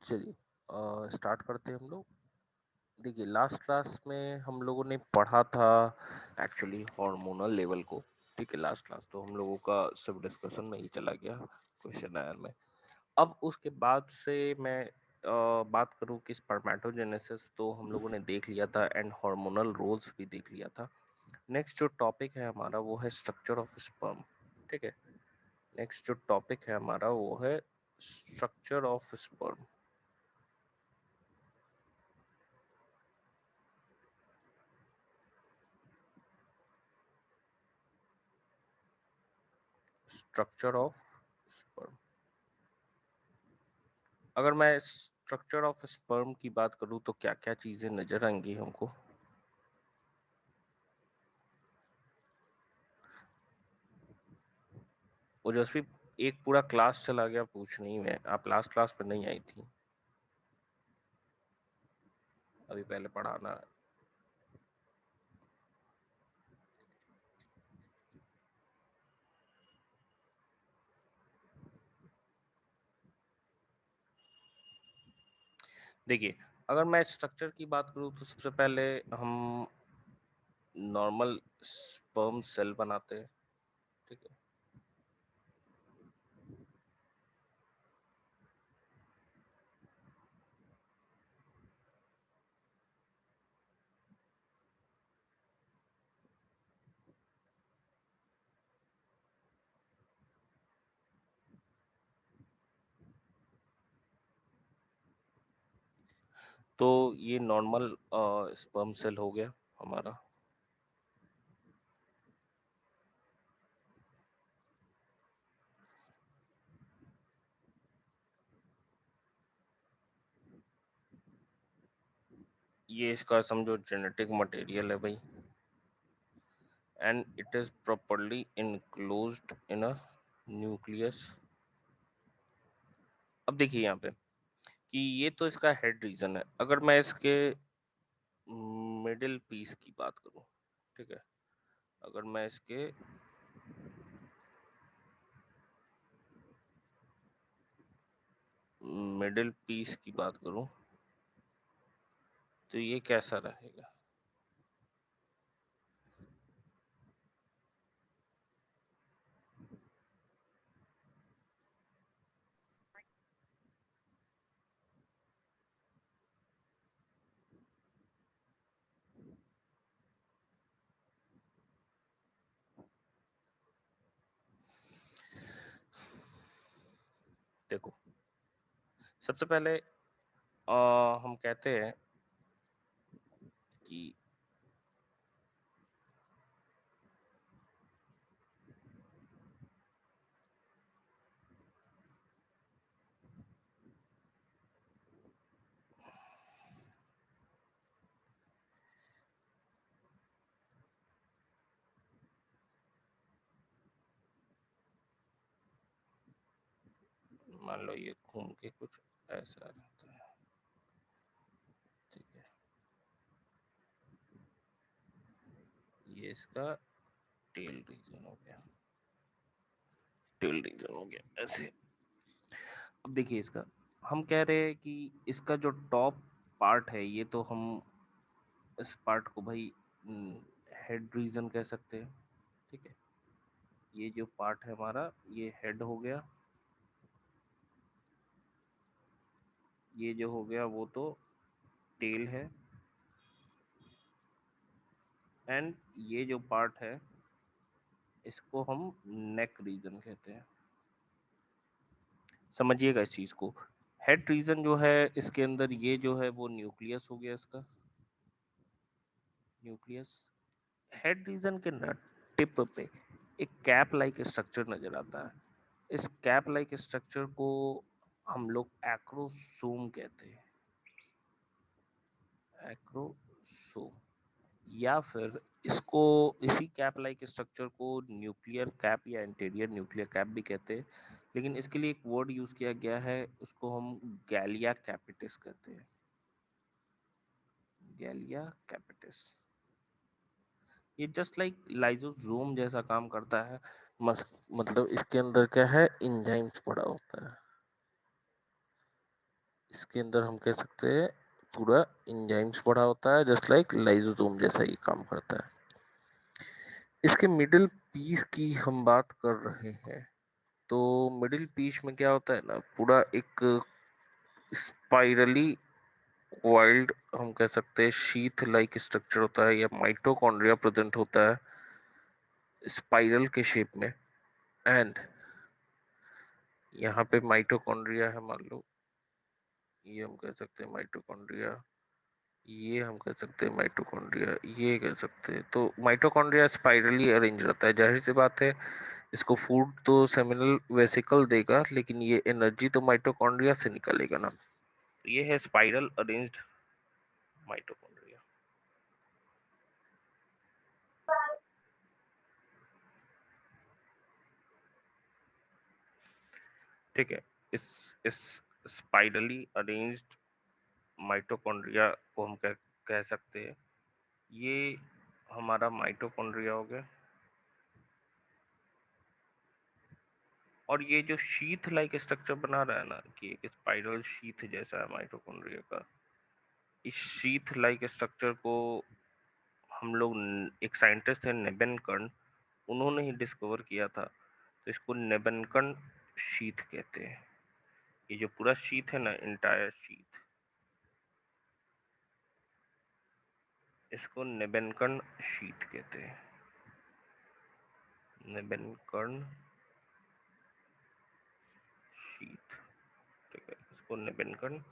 चलिए स्टार्ट करते हैं हम लोग। देखिए लास्ट क्लास में हम लोगों ने पढ़ा था एक्चुअली हार्मोनल लेवल को। ठीक है, लास्ट क्लास तो हम लोगों का सिर्फ डिस्कशन में ही चला गया क्वेश्चन आयर में। अब उसके बाद से मैं बात करूं कि स्पर्मेटोजेनेसिस तो हम लोगों ने देख लिया था एंड हार्मोनल रोल्स भी देख लिया था। नेक्स्ट जो टॉपिक है हमारा वो है स्ट्रक्चर ऑफ स्पर्म। ठीक है, नेक्स्ट जो टॉपिक है हमारा वो है structure of sperm. Structure of sperm. अगर मैं स्ट्रक्चर ऑफ स्पर्म की बात करूं तो क्या क्या चीजें नजर आएंगी हमको। ओजस्वी, एक पूरा क्लास चला गया पूछने ही में, आप लास्ट क्लास पे नहीं आई थी। अभी पहले पढ़ाना। देखिए, अगर मैं स्ट्रक्चर की बात करूं तो सबसे पहले हम नॉर्मल स्पर्म सेल बनाते हैं। ठीक है, तो ये नॉर्मल स्पर्म सेल हो गया हमारा। ये इसका समझो जेनेटिक मटेरियल है भाई, and it is properly enclosed in a nucleus. अब देखिए यहाँ पे कि ये तो इसका हेड रीजन है। अगर मैं इसके मिडिल पीस की बात करूं, ठीक है, अगर मैं इसके मिडिल पीस की बात करूं तो ये कैसा रहेगा। देखो, सबसे पहले हम कहते हैं कि मान लो ये घूम के कुछ ऐसा रहता है। ठीक है, ये इसका टेल रीजन हो गया, टेल रीजन हो गया ऐसे। अब देखिए इसका, हम कह रहे हैं कि इसका जो टॉप पार्ट है ये तो हम इस पार्ट को भाई हेड रीजन कह सकते हैं। ठीक है, ये जो पार्ट है हमारा ये हेड हो गया। ये जो हो गया वो तो टेल है। एंड ये जो पार्ट है इसको हम नेक रीजन कहते हैं। समझिएगा इस चीज को। हेड रीजन जो है इसके अंदर ये जो है वो न्यूक्लियस हो गया इसका, न्यूक्लियस। हेड रीजन के न टिप पे एक कैप लाइक स्ट्रक्चर नजर आता है। इस कैप लाइक स्ट्रक्चर को हम लोग एक्रोसोम कहते हैं, एक्रोसोम। या फिर इसको, इसी कैप लाइक स्ट्रक्चर को न्यूक्लियर कैप या इंटीरियर न्यूक्लियर कैप भी कहते हैं, लेकिन इसके लिए एक वर्ड यूज किया गया है, उसको हम गैलिया कैपिटिस कहते हैं, गैलिया कैपिटिस। ये जस्ट लाइक लाइजोसोम जैसा काम करता है। मतलब इसके अंदर क्या है, इंजाइम्स पड़ा होता है। इसके अंदर हम कह सकते हैं पूरा एंजाइम्स पड़ा होता है, जस्ट लाइक लाइसोसोम जैसा ही काम करता है। इसके मिडिल पीस की हम बात कर रहे हैं, तो मिडिल पीस में क्या होता है ना, पूरा एक स्पाइरली वाइल्ड हम कह सकते हैं शीथ लाइक स्ट्रक्चर होता है, या माइटोकॉन्ड्रिया प्रेजेंट होता है स्पाइरल के शेप में। एंड यहाँ पे माइटोकॉन्ड्रिया है, मान लो ये हम कह सकते हैं माइटोकॉन्ड्रिया, ये हम कह सकते हैं माइटोकॉन्ड्रिया, ये कह सकते हैं। तो माइटोकॉन्ड्रिया स्पाइरली अरेंज रहता है, जाहिर सी बात है इसको फूड तो सेमिनल वेसिकल देगा, लेकिन ये एनर्जी तो माइटोकॉन्ड्रिया से निकलेगा ना। तो ये है स्पाइरल अरेंज्ड माइटोकॉन्ड्रिया। ठीक है, इस स्पाइरली अरेंज्ड माइटोकॉन्ड्रिया को हम कह सकते हैं, ये हमारा माइटोकॉन्ड्रिया हो गया। और ये जो शीथ लाइक स्ट्रक्चर बना रहा है ना, कि एक स्पाइरल शीथ जैसा है माइटोकॉन्ड्रिया का, इस शीथ लाइक स्ट्रक्चर को हम लोग एक साइंटिस्ट है नेबेनकर्न, उन्होंने ही डिस्कवर किया था। तो इसको नेबेनकर्न शीथ कहते हैं। ये जो पूरा शीथ है ना, इंटायर शीथ, इसको नेबेनकर्न शीथ कहते हैं। नेबेनकर्न शीथ, ठीक है, इसको नेबेनकर्न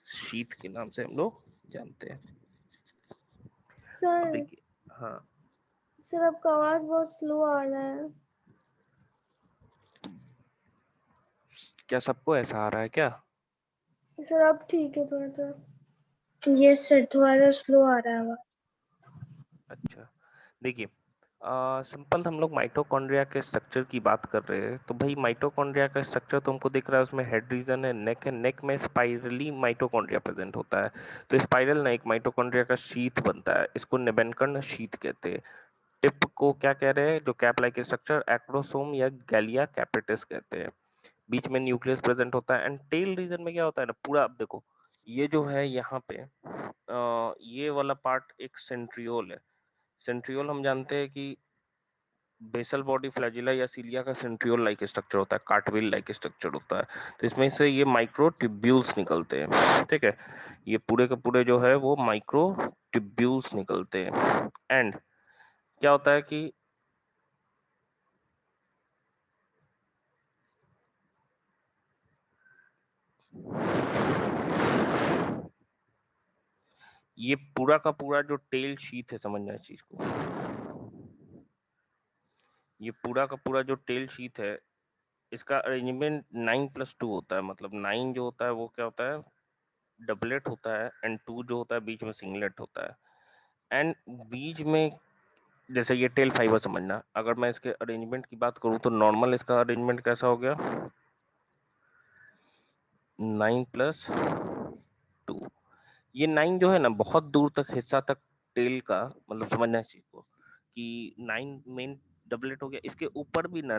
शीथ के नाम से हम लोग जानते हैं। अब सर देखिए, हाँ सर आपका आवाज बहुत स्लो आ रहा है। क्या सबको ऐसा आ रहा है क्या? सर अब ठीक है थोड़ा थोड़ा। यस सर, थोड़ा सा स्लो आ रहा है आवाज। अच्छा, देखिए, सिंपल हम लोग माइटोकॉन्ड्रिया के स्ट्रक्चर की बात कर रहे हैं, तो भाई माइटोकॉन्ड्रिया का स्ट्रक्चर तुमको दिख रहा है, उसमें हेड रीजन है, नेक है, नेक में स्पाइरली माइटोकॉन्ड्रिया प्रेजेंट होता है। तो स्पाइरल ना एक माइटोकॉन्ड्रिया का शीथ बनता है, इसको निबेनकर्न शीथ कहते हैं। टिप को क्या कह रहे हैं, जो कैप लाइक स्ट्रक्चर एक्रोसोम या गैलिया कैपिटिस कहते हैं। बीच में न्यूक्लियस प्रेजेंट होता है। एंड टेल रीजन में क्या होता है ना, पूरा अब देखो, ये जो है यहाँ पे ये वाला पार्ट एक सेंट्रियोल है। सेंट्रियोल हम जानते हैं कि बेसल बॉडी फ्लैजिला या सीलिया का सेंट्रियोल लाइक स्ट्रक्चर होता है, कार्टविल लाइक स्ट्रक्चर होता है। तो इसमें से ये माइक्रो ट्यूब्यूल्स निकलते हैं, ठीक है, ये पूरे के पूरे जो है वो माइक्रो ट्यूब्यूल्स निकलते हैं। एंड क्या होता है कि ये पूरा का पूरा जो टेल शीथ है, समझना इस चीज को, ये पूरा का पूरा जो टेल शीथ है, इसका अरेंजमेंट 9+2 होता है। मतलब 9 जो होता है वो क्या होता है, डबलेट होता है, एंड 2 जो होता है बीच में सिंगलेट होता है। एंड बीच में जैसे ये टेल फाइबर समझना, अगर मैं इसके अरेंजमेंट की बात करूं तो नॉर्मल इसका अरेंजमेंट कैसा हो गया, 9+2। ये 9 जो है ना, बहुत दूर तक हिस्सा तक टेल का, मतलब समझना इस चीज को कि 9 मेन डबलेट हो गया, इसके ऊपर भी ना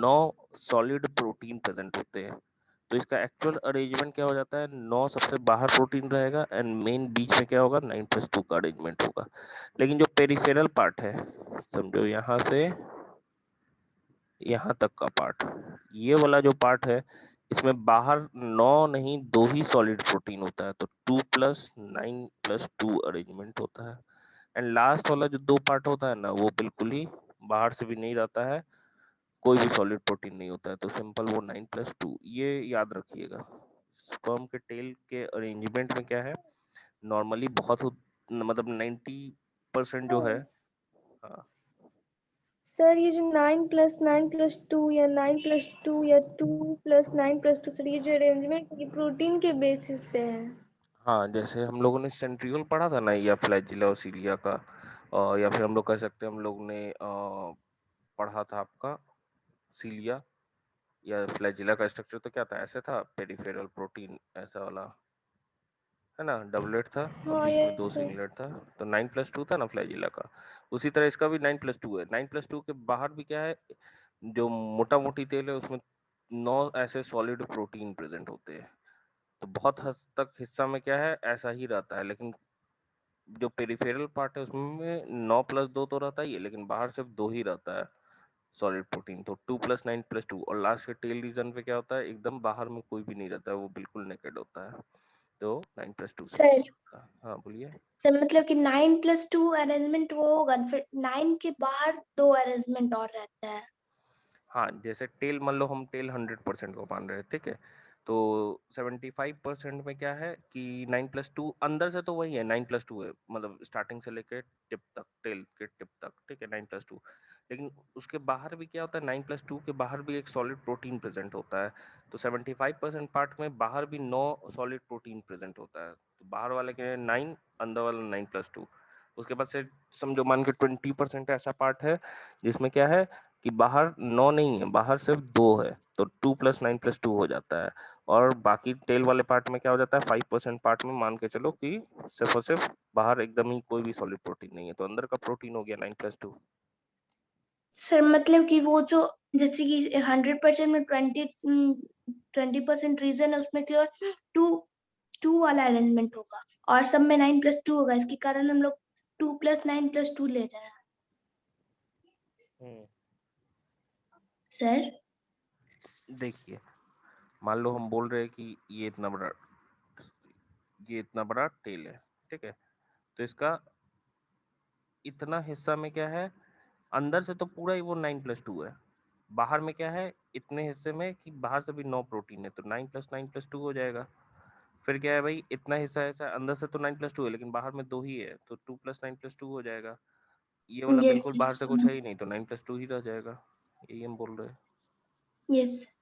9 सॉलिड प्रोटीन प्रेजेंट होते हैं। तो इसका एक्चुअल अरेंजमेंट क्या हो जाता है, 9 सबसे बाहर प्रोटीन रहेगा, एंड मेन बीच में क्या होगा, 9+2 का अरेंजमेंट होगा। लेकिन जो पेरिफेरल पार्ट है, समझो यहाँ से यहाँ तक का पार्ट, ये वाला जो पार्ट है, इसमें बाहर 9 नहीं 2 ही सॉलिड प्रोटीन होता है। तो 2+9+2 अरेंजमेंट होता है। एंड लास्ट वाला जो 2 पार्ट होता है ना, वो बिल्कुल ही बाहर से भी नहीं रहता है, कोई भी सॉलिड प्रोटीन नहीं होता है। तो सिंपल वो 9+2, ये याद रखिएगा। स्पर्म के टेल के अरेंजमेंट में क्या है, नॉर्मली मतलब 90% जो है, हाँ, सर ये जो 9+9+2 या 9+2 या 2+9+2, सर ये जो अरेंजमेंट ये प्रोटीन के बेसिस पे है। हाँ, जैसे हम लोगों ने सेंट्रियोल पढ़ा था ना, या फ्लैजिला और सीलिया का, या फिर हम लोग कह सकते हैं हम लोग ने पढ़ा था आपका सीलिया या फ्लैजिला का स्ट्रक्चर तो क्या था, ऐसे था, पेरिफेरल प्रोटीन ऐसा वाला, है ना, डबलेट था, और हाँ बीच में 2 यस सर। सिंगलेट था। तो 9+2 था ना फ्लैजिला का, उसी तरह इसका भी 9+2 है। 9+2 के बाहर भी क्या है, जो मोटा मोटी तेल है उसमें 9 ऐसे सॉलिड प्रोटीन प्रेजेंट होते हैं। तो बहुत हद तक हिस्सा में क्या है ऐसा ही रहता है, लेकिन जो पेरिफेरल पार्ट है उसमें 9+2 तो रहता ही है, लेकिन बाहर सिर्फ 2 ही रहता है सॉलिड प्रोटीन। तो 2+9+2, और लास्ट के टेल रीजन पे क्या होता है, एकदम बाहर में कोई भी नहीं रहता है, वो बिल्कुल नेकेड होता है। तो 9+2 से सर हाँ बोलिए। सर मतलब कि 9+2 अरेंजमेंट वो होगा, फिर 9 के बाहर 2 अरेंजमेंट और रहता है। हाँ, जैसे टेल मान लो हम टेल 100% को मान रहे हैं, ठीक है, तो 75% में क्या है कि 9+2 अंदर से तो वही है, 9+2 है, मतलब स्टार्टिंग से लेके टिप तक, टेल के टिप तक, ठीक है, 9+2। लेकिन उसके बाहर भी क्या होता है, 9+2 के बाहर भी एक सॉलिड प्रोटीन प्रेजेंट होता है। तो 75% पार्ट में बाहर भी 9 सॉलिड प्रोटीन प्रेजेंट होता है। तो बाहर वाले के 9, अंदर वाला 9+2। उसके बाद से समझो मान के 20% ऐसा पार्ट है जिसमें क्या है कि बाहर 9 नहीं है, बाहर सिर्फ 2 है, तो 2+9+2 हो जाता है। और बाकी टेल वाले पार्ट में क्या हो जाता है, 5% पार्ट में मान के चलो कि सिर्फ और सिर्फ बाहर एकदम ही कोई भी सॉलिड प्रोटीन नहीं है, तो अंदर का प्रोटीन हो गया 9+2। सर मतलब कि वो जो जैसे कि 100% में 20% रीजन है, उसमें क्या 2 वाला अरेंजमेंट होगा और सब में 9+2 होगा, इसके कारण हम लोग 2+9+2 ले रहे हैं। सर देखिए, मान लो हम बोल रहे हैं कि ये इतना बड़ा टेल है, ठीक है, तो इसका इतना हिस्सा में क्या है, अंदर से तो पूरा ही वो 9+2 है, बाहर में क्या है इतने हिस्से में कि बाहर से भी 9 प्रोटीन है, तो 9+9+2 हो जाएगा। फिर क्या है भाई, इतना हिस्सा ऐसा अंदर से तो 9+2 है, लेकिन बाहर में 2 ही है, तो 2+9+2 हो जाएगा। ये वाला यस बिल्कुल यस बाहर से कुछ है ही नहीं, तो 9+2 ही रह जाएगा। यही हम बोल रहे हैं। यस।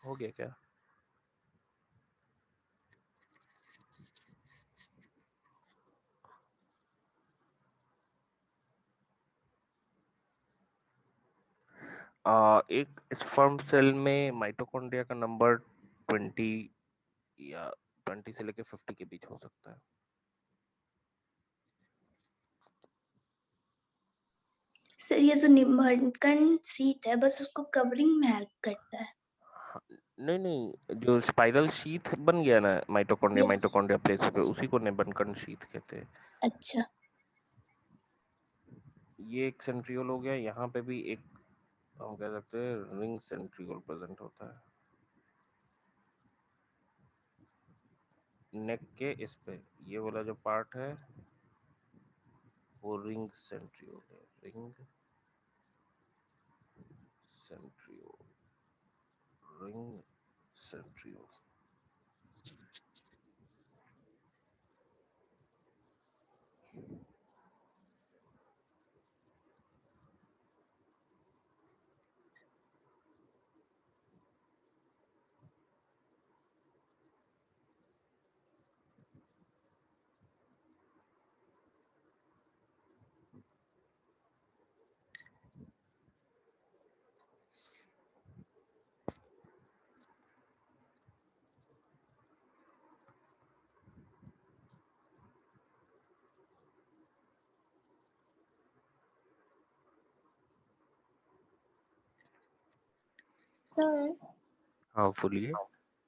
हो गया क्या? एक स्पर्म सेल में माइटोकॉन्ड्रिया का नंबर 20 या 20 से लेके 50 के बीच हो सकता है। सर ये जो निम्बर्कन शीट है बस उसको कवरिंग में हेल्प करता है। हाँ, नहीं नहीं, जो स्पाइरल शीथ बन गया ना माइटोकॉन्ड्रिया यस। माइटोकॉन्ड्रिया प्लेस पे, उसी को निबंकन शीथ कहते हैं। अच्छा। ये एक सेंट्रियोल हो गया, यहाँ पे भी एक हम कह सकते हैं रिंग सेंट्रियोल प्रेजेंट होता है नेक के इस पे। ये वाला जो पार्ट है वो रिंग सेंट्रियोल है, ring centriole, ring centriole. Sir हाँ बोलिए।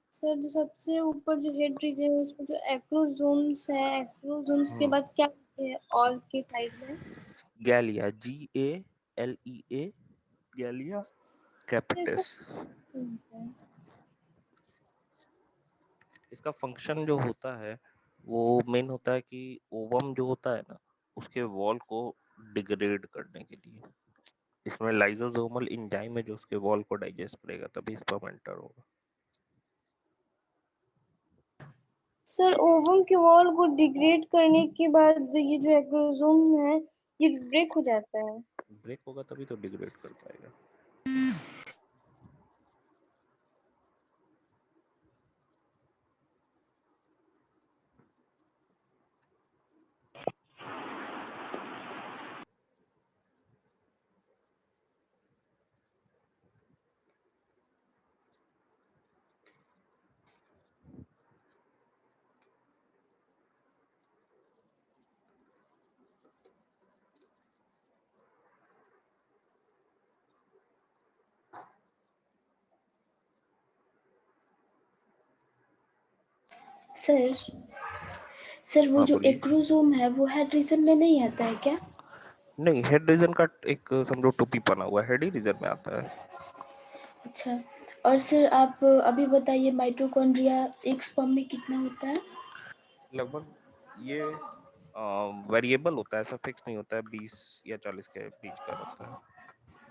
सर जो सबसे ऊपर जो हेड रीजन है उसमें जो एक्रोसोम्स है, एक्रोसोम्स के बाद क्या है और के साइड में? गैलिया, GALEA, गैलिया तो इसका कैपिटस। function क्या है? इसका फंक्शन जो होता है वो मेन होता है कि ओवम जो होता है ना, उसके वॉल को डिग्रेड करने के लिए। इसमें लाइसोसोमल एंजाइम है जो उसके वॉल को डाइजेस्ट करेगा, तभी स्पर्म एंटर होगा। सर ओवम के वॉल को डिग्रेड करने के बाद ये जो एक्रोसोम है ये ब्रेक हो जाता है। ब्रेक होगा तभी तो डिग्रेड कर पाएगा। सर सर वो हाँ जो बोलिए। एक्रोसोम है वो हेड रीजन में नहीं आता है क्या? नहीं, हेड रीजन का एक समझो टोपी पहना हुआ हेड ही रीजन में आता है। अच्छा, और सर आप अभी बताइए माइटोकॉन्ड्रिया एक स्पर्म में कितना होता है? लगभग ये वेरिएबल होता है, ऐसा फिक्स नहीं होता है, 20 या 40 के बीच का रहता है।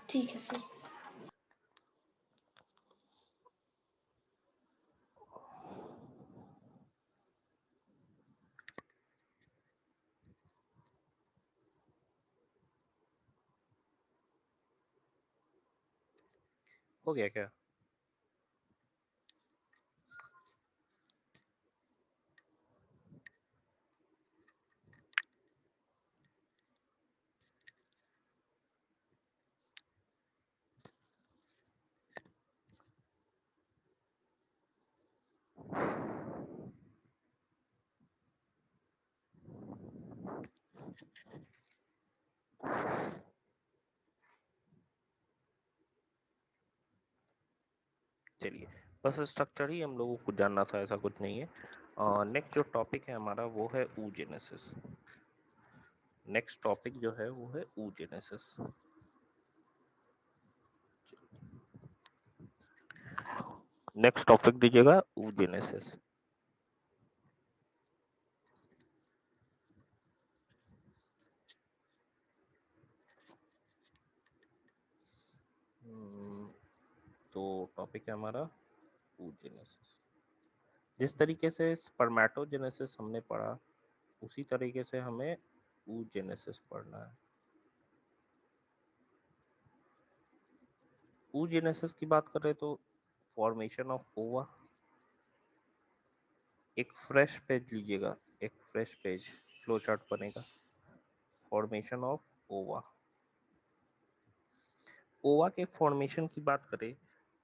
ठीक है सर। हो गया क्या? चलिए, बस स्ट्रक्चर ही हम लोगों को जानना था, ऐसा कुछ नहीं है। नेक्स्ट जो टॉपिक है हमारा वो है oogenesis। नेक्स्ट टॉपिक जो है वो है oogenesis। नेक्स्ट टॉपिक दीजिएगा oogenesis। तो टॉपिक है हमारा oogenesis। जिस तरीके से स्पर्मेटोजेनेसिस हमने पढ़ा उसी तरीके से हमें oogenesis पढ़ना है। oogenesis की बात करें तो फॉर्मेशन ऑफ ओवा। एक फ्रेश पेज लीजिएगा, एक फ्रेश पेज, फ्लो चार्ट बनेगा। फॉर्मेशन ऑफ ओवा। ओवा के फॉर्मेशन की बात करें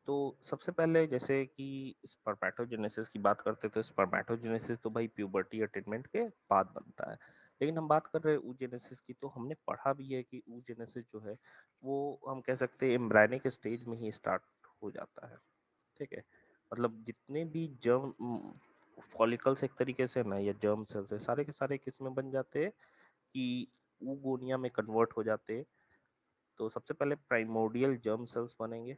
तो सबसे पहले जैसे कि स्पर्मेटोजेनेसिस की बात करते हैं तो स्पर्मेटोजेनेसिस तो भाई प्यूबर्टी अटेनमेंट के बाद बनता है। लेकिन हम बात कर रहे हैं oogenesis की, तो हमने पढ़ा भी है कि oogenesis जो है वो हम कह सकते हैं एम्ब्रायनिक स्टेज में ही स्टार्ट हो जाता है। ठीक है, मतलब जितने भी जर्म फॉलिकल्स एक तरीके से ना या जर्म सेल्स है सारे के सारे किस में बन जाते हैं कि ऊगोनिया में कन्वर्ट हो जाते हैं। तो सबसे पहले प्राइमोर्डियल जर्म सेल्स बनेंगे।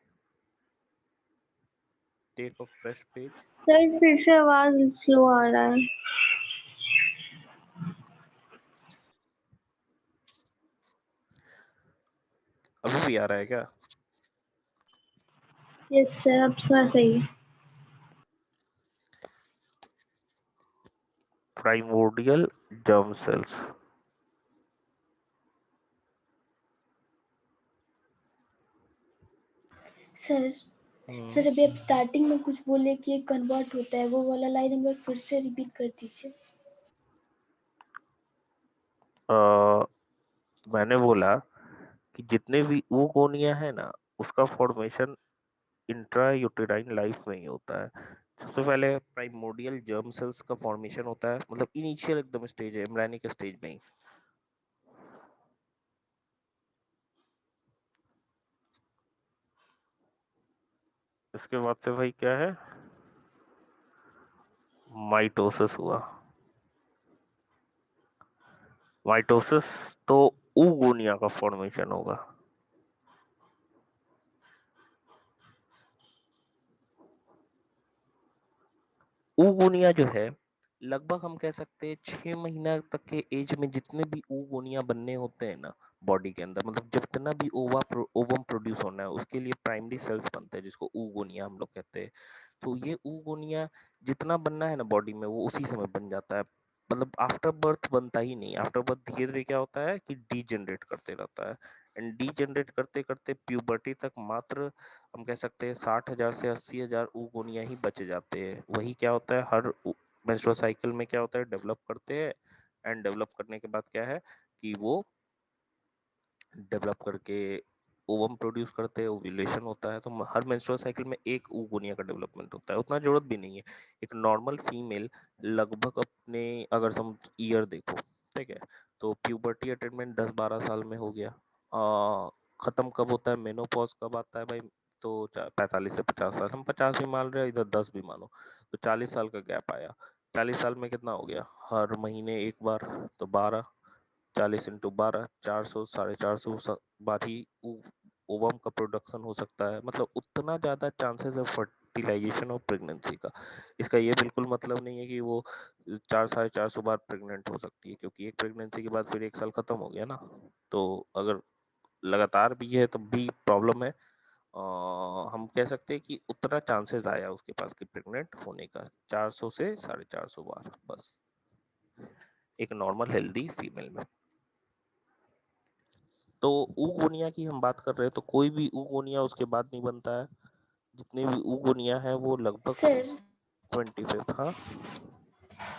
Take a fresh page. Sir फिर से आवाज स्लो आ रहा है। अभी भी आ रहा है क्या? यस सर, अब सुना सही है। Primordial germ sales. Sir sir अभी आप स्टार्टिंग में कुछ बोले कि कन्वर्ट होता है, वो वाला लाइन नंबर फिर से रिपीट कर दीजिए। मैंने बोला कि जितने भी ऊगोनिया है ना उसका फॉर्मेशन इंट्रा यूटेराइन लाइफ में ही होता है। सबसे पहले प्राइमोर्डियल जर्म सेल्स का फॉर्मेशन होता है, मतलब इनिशियल एकदम स्टेज है, एम्ब्रायनिक स्टेज में ही। इसके बाद से भाई क्या है, माइटोसिस हुआ। माइटोसिस तो ऊगोनिया का फॉर्मेशन होगा। ऊगोनिया जो है लगभग हम कह सकते हैं 6 महीना तक के एज में जितने भी oogonia बनने होते हैं ना बॉडी के अंदर, मतलब जितना भी ओवम प्रोड्यूस होना है उसके लिए प्राइमरी सेल्स बनते हैं जिसको oogonia हम लोग कहते हैं। तो ये oogonia जितना बनना है ना बॉडी में वो उसी समय बन जाता है, मतलब आफ्टर बर्थ बनता ही नहीं। आफ्टर बर्थ धीरे धीरे क्या होता है कि डीजनरेट करते रहता है, एंड डीजनरेट करते करते प्यूबर्टी तक मात्र हम कह सकते हैं 60,000 से 80,000 oogonia ही बचे जाते हैं। वही क्या होता है हर मेंस्ट्रुअल साइकिल में क्या होता है डेवलप करते हैं, एंड डेवलप करने के बाद क्या है कि वो डेवलप करके ओवम प्रोड्यूस करते हैं, ओव्यूलेशन होता है। तो हर मेंस्ट्रुअल साइकिल में एक oogonia का डेवलपमेंट होता है, उतना जरूरत भी नहीं है। एक नॉर्मल फीमेल लगभग अपने अगर तुम ईयर देखो, ठीक है, तो प्यूबर्टी अटेनमेंट 10-12 साल में हो गया। खत्म कब होता है, मेनोपॉज कब आता है भाई, तो 45 से 50 साल, हम 50 भी मान रहे हैं, इधर 10 भी मानो, तो 40 साल का गैप आया। 40 साल में कितना हो गया, हर महीने एक बार, तो 12, 40 × 12, 400, 450 बार ही ओवम का प्रोडक्शन हो सकता है। मतलब उतना ज्यादा चांसेस है फर्टिलाइजेशन और प्रेगनेंसी का। इसका ये बिल्कुल मतलब नहीं है कि वो 400-450 बार प्रेग्नेंट हो सकती है, क्योंकि एक प्रेगनेंसी के बाद फिर एक साल खत्म हो गया ना। तो अगर लगातार भी है तब भी प्रॉब्लम है। हम कह सकते हैं कि उतना चांसेस आया उसके पास कि प्रेग्नेंट होने का, 400 से 450 बार बस, एक नॉर्मल हेल्दी फीमेल में। तो ऊगोनिया की हम बात कर रहे हैं, तो कोई भी ऊगोनिया उसके बाद नहीं बनता है। जितने भी ऊगोनिया है वो लगभग सर 25। हाँ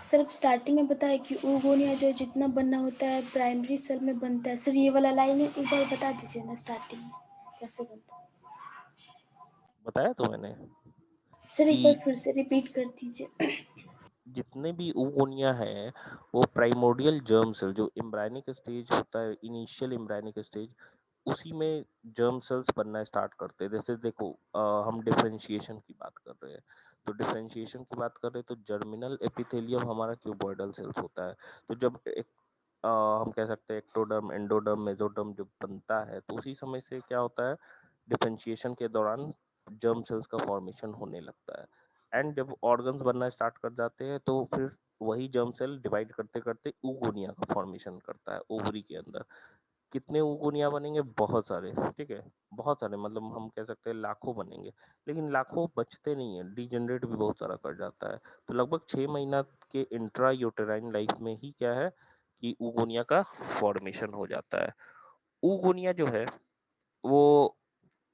सर अब स्टार्टिंग में बताया कि oogonia जो है जितना बनना होता है प्राइमरी सेल में बनता है। सर ये वाला लाइन एक बार बता दीजिए ना स्टार्टिंग में कैसे बनता है। बताया तो मैंने सर एक बार कि फिर से रिपीट कर दीजिए। जितने भी ऊगोनिया है वो प्राइमोर्डियल जर्म सेल, जो एम्ब्रायनिक स्टेज होता है, इनिशियल एम्ब्रायनिक स्टेज, उसी में जर्म सेल्स बनना स्टार्ट करते हैं। जैसे देखो हम डिफरेंशिएशन की बात कर रहे हैं, तो डिफरेंशिएशन की बात कर रहे हैं तो जर्मिनल एपिथेलियम हमारा क्यूबॉइडल सेल्स होता है। तो जब एक हम कह सकते हैं एक्टोडर्म, एंडोडर्म, मेसोडर्म जब बनता है तो उसी समय से क्या होता है, डिफरेंशिएशन के दौरान जर्म सेल्स का फॉर्मेशन होने लगता है। एंड जब ऑर्गन्स बनना स्टार्ट कर जाते हैं तो फिर वही जर्म सेल डिवाइड करते करते ऊगोनिया का फॉर्मेशन करता है ओवरी के अंदर। कितने ऊगोनिया बनेंगे, बहुत सारे, ठीक है, बहुत सारे, मतलब हम कह सकते हैं लाखों बनेंगे। लेकिन लाखों बचते नहीं है, डीजनरेट भी बहुत सारा कर जाता है। तो लगभग 6 महीना के इंट्रा यूटेराइन लाइफ में ही क्या है कि ऊगोनिया का फॉर्मेशन हो जाता है। ऊगोनिया जो है वो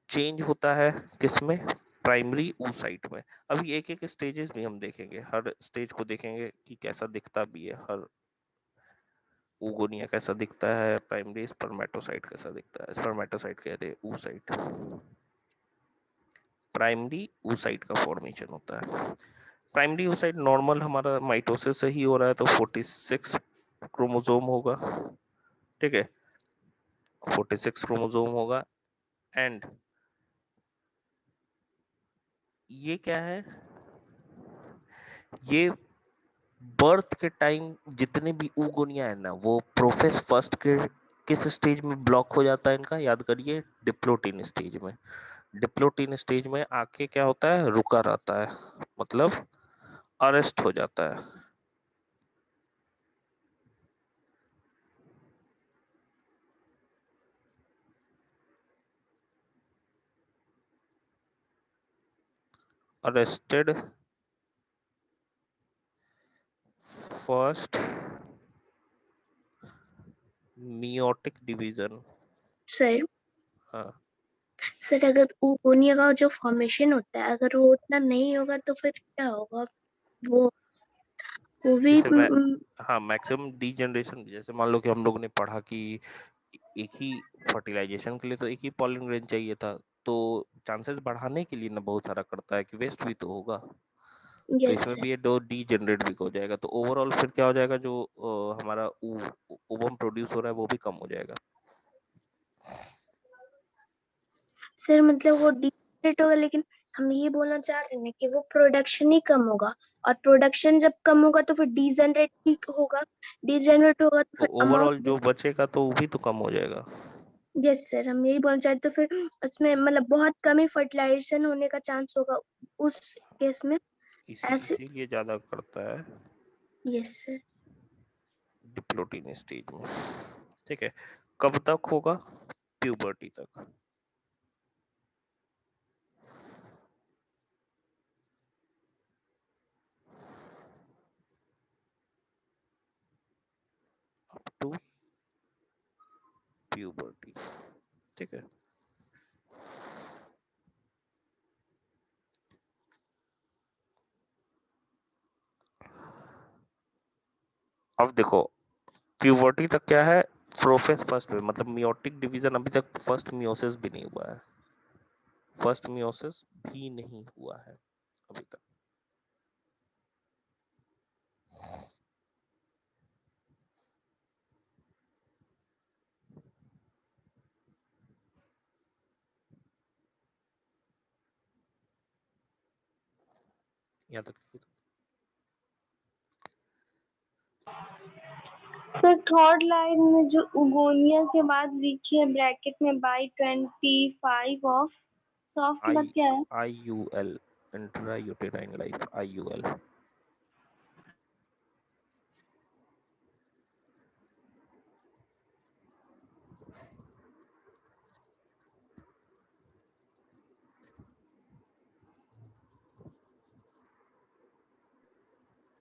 चेंज होता है किसमें, प्राइमरी oocyte में। अभी एक एक स्टेजेस भी हम देखेंगे, हर स्टेज को देखेंगे कि कैसा दिखता भी है, हर oogonia कैसा दिखता है, प्राइमरी स्पर्मेटोसाइट कैसा दिखता है, स्पर्मेटोसाइट कह रहे oocyte, प्राइमरी oocyte का फॉर्मेशन होता है। प्राइमरी oocyte नॉर्मल हमारा माइटोसिस से ही हो रहा है, तो 46 क्रोमोसोम होगा, ठीक है, 46 क्रोमोसोम होगा। एंड ये क्या है, ये बर्थ के टाइम जितने भी ऊगोनिया है ना वो प्रोफेस फर्स्ट के किस स्टेज में ब्लॉक हो जाता है इनका, याद करिए, डिप्लोटिन स्टेज में। डिप्लोटिन स्टेज में आके क्या होता है, रुका रहता है, मतलब अरेस्ट हो जाता है। Arrested first meiotic division. Sir हाँ, सर अगर oogonia का जो फॉर्मेशन होता है अगर वो उतना नहीं होगा तो फिर क्या होगा वो वो भी जैसे मैं, हाँ मैक्सिमम डीजनरेशन, जैसे मान लो कि हम लोगों ने पढ़ा कि एक ही फर्टिलाइजेशन के लिए तो एक ही पॉलिन ग्रेन चाहिए था, तो चांसेस बढ़ाने के लिए ना बहुत सारा करता है कि वेस्ट भी तो होगा। तो यस इसमें सर। भी ये दो डी जनरेट भी हो जाएगा, तो ओवरऑल फिर क्या हो जाएगा, जो हमारा ओवम प्रोड्यूस हो रहा है वो भी कम हो जाएगा। सर मतलब वो डिजेनरेट होगा लेकिन हम ये बोलना चाह रहे हैं कि वो प्रोडक्शन ही कम होगा और प्रोडक्शन जब कम होगा तो फिर डिजेनरेट ही होगा। डिजेनरेट होगा तो तो फिर ओवरऑल अमाउंट भी। जो बचेगा तो वो भी तो कम हो जाएगा। यस सर हम यही बोलना चाहते तो फिर उसमें मतलब बहुत कम ही फर्टिलाइजेशन होने का चांस होगा उस केस में। ऐसे इसीलिए ज्यादा करता है। Yes sir. डिप्लोटीन स्टेज में, ठीक है। कब तक होगा? प्यूबर्टी तक। अप टू प्यूबर्टी, ठीक है। अब देखो प्यूबर्टी तक क्या है, प्रोफेज फर्स्ट में, मतलब मियोटिक डिवीजन अभी तक फर्स्ट मियोसिस भी नहीं हुआ है, फर्स्ट मियोसिस भी नहीं हुआ है अभी तक। यहाँ तक तो थर्ड लाइन में जो उगोनिया के बाद लिखी है ब्रैकेट में बाई 25 ऑफ, सॉफ्ट मतलब क्या है? IUL, intra uterine life, IUL।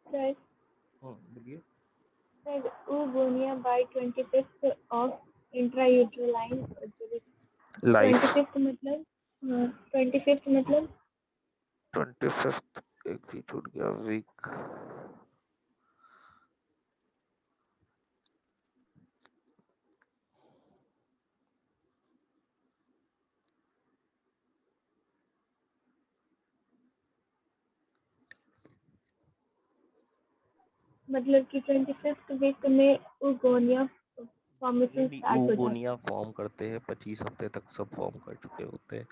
Sir बोलिए। सर उगोनिया बाई 25 ऑफ इंट्रायूटेराइन, लाइफ 25 मतलब 25 मतलब 25th, एक भी छूट गया, वीक। मतलब कि 25 वीक में उगोनिया फॉर्मेशन स्टार्ट हो जाता यूगोनिया फॉर्म करते हैं 25 हफ्ते तक, सब फॉर्म कर चुके होते हैं।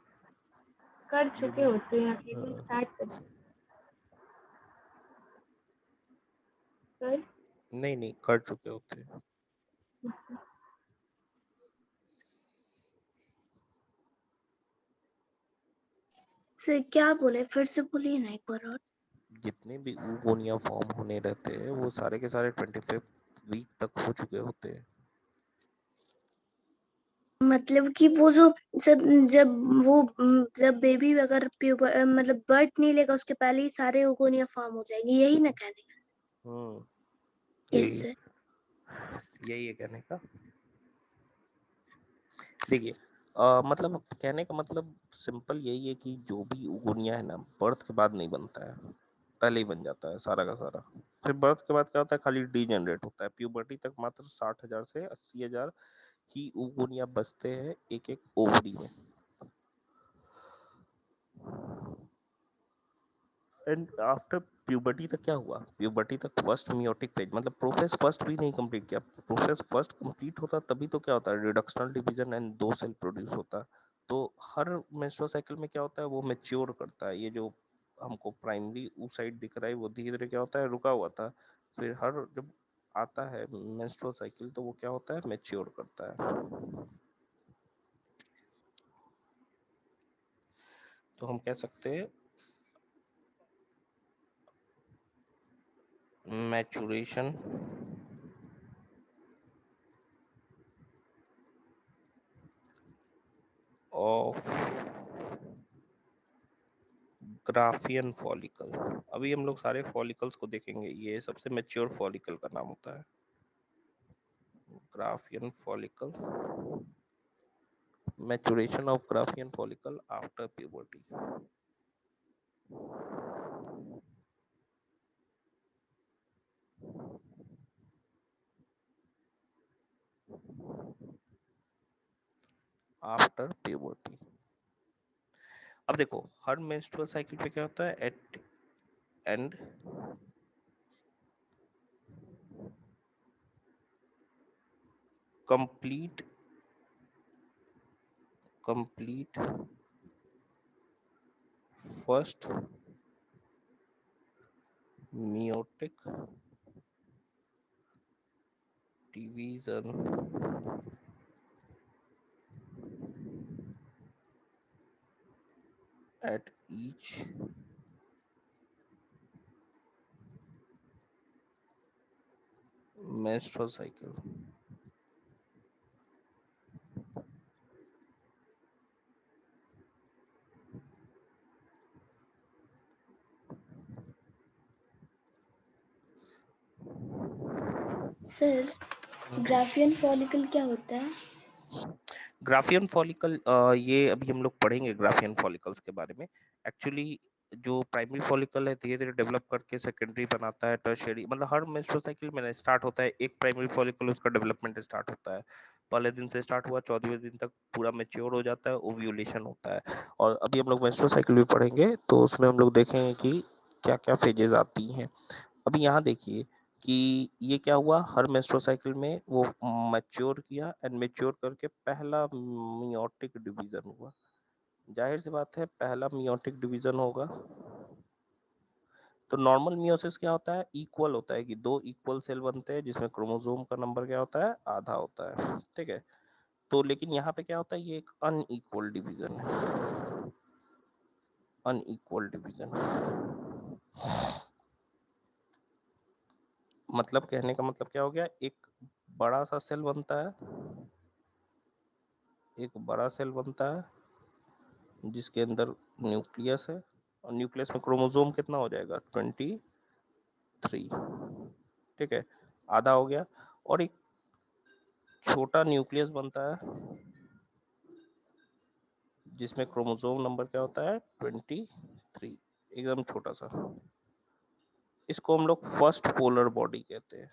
कर चुके होते हैं, ट्रीटमेंट हाँ, स्टार्ट कर सर। नहीं नहीं, कर चुके होते हैं। सर क्या बोले, फिर से बोलिए ना एक बार और। जितने भी ऊगोनिया फॉर्म होने रहते हैं वो सारे के सारे 25th वीक तक हो चुके होते हैं। मतलब कि वो जो जब जब वो जब बेबी अगर प्यूबर मतलब बर्थ नहीं लेगा उसके पहले ही सारे उगोनिया फॉर्म हो जाएंगी, यही ना कहने हम्म, का? यही यस है, सर। यही है कहने का। देखिए मतलब कहने का मतलब सिंपल यही है कि जो भी उगोनिया है ना, बर्थ के बाद नहीं बनता है, पहले ही बन जाता है सारा का सारा। फिर बर्थ के बाद क्या होता है, खाली डीजेनरेट होता है। प्यूबर्टी तक मात्र 60,000 से 80,000 ही उगोनिया बचते हैं एक एक ओवरी में। एंड आफ्टर प्यूबर्टी तक क्या हुआ, प्यूबर्टी तक फर्स्ट मियोटिक फेज, मतलब प्रोफेज फर्स्ट भी नहीं कंप्लीट किया। प्रोफेज फर्स्ट कंप्लीट होता तभी तो क्या होता है, रिडक्शनल डिवीजन एंड दो सेल प्रोड्यूस होता। तो हर मेंस्ट्रुअल साइकिल में क्या होता है, वो मैच्योर करता है। ये जो हमको प्राइमरी उस साइड दिख रहा है वो धीरे धीरे क्या होता है, रुका हुआ था। फिर हर जब आता है मेंस्ट्रुअल साइकिल तो वो क्या होता है, मैच्योर करता है। तो हम कह सकते हैं मैचुरेशन ऑफ ग्राफियन फॉलिकल। अभी हम लोग सारे फॉलिकल्स को देखेंगे, ये सबसे मैच्योर फॉलिकल का नाम होता है graafian follicle. Maturation of graafian follicle after puberty. After puberty. अब देखो हर मेंस्ट्रुअल साइकिल पे क्या होता है, at end complete complete first meiotic division at each menstrual cycle. Sir graafian follicle क्या होता है? ग्राफियन फॉलिकल, ये अभी हम लोग पढ़ेंगे ग्राफियन फॉलिकल्स के बारे में। एक्चुअली जो प्राइमरी फॉलिकल है धीरे धीरे डेवलप करके सेकेंडरी बनाता है, टर्शियरी, मतलब हर मेंस्ट्रुअल साइकिल में स्टार्ट होता है एक प्राइमरी फॉलिकल, उसका डेवलपमेंट स्टार्ट होता है, पहले दिन से स्टार्ट हुआ 14वें दिन तक पूरा मैच्योर हो जाता है, ओव्यूलेशन होता है। और अभी हम लोग मेंस्ट्रुअल साइकिल भी पढ़ेंगे तो उसमें हम लोग देखेंगे कि क्या क्या फेजेस आती हैं। अभी यहाँ देखिए कि ये क्या हुआ, हर मेंस्ट्रुअल साइकिल में वो मैच्योर किया एंड मैच्योर करके पहला मियोटिक डिवीजन हुआ। जाहिर सी बात है पहला मियोटिक डिवीजन होगा तो नॉर्मल मियोसिस क्या होता है, इक्वल होता है कि दो इक्वल सेल बनते हैं जिसमें क्रोमोसोम का नंबर क्या होता है, आधा होता है, ठीक है। तो लेकिन यहाँ पे क्या होता है, ये एक अनइक्वल डिवीजन है, अनइक्वल डिवीजन। मतलब कहने का मतलब क्या हो गया, एक बड़ा सा सेल बनता है, एक बड़ा सेल बनता है जिसके अंदर न्यूक्लियस है, और न्यूक्लियस में क्रोमोसोम कितना हो जाएगा, 23, ठीक है, आधा हो गया। और एक छोटा न्यूक्लियस बनता है जिसमें क्रोमोसोम नंबर क्या होता है, 23, एकदम छोटा सा। इसको हम लोग फर्स्ट पोलर बॉडी कहते हैं,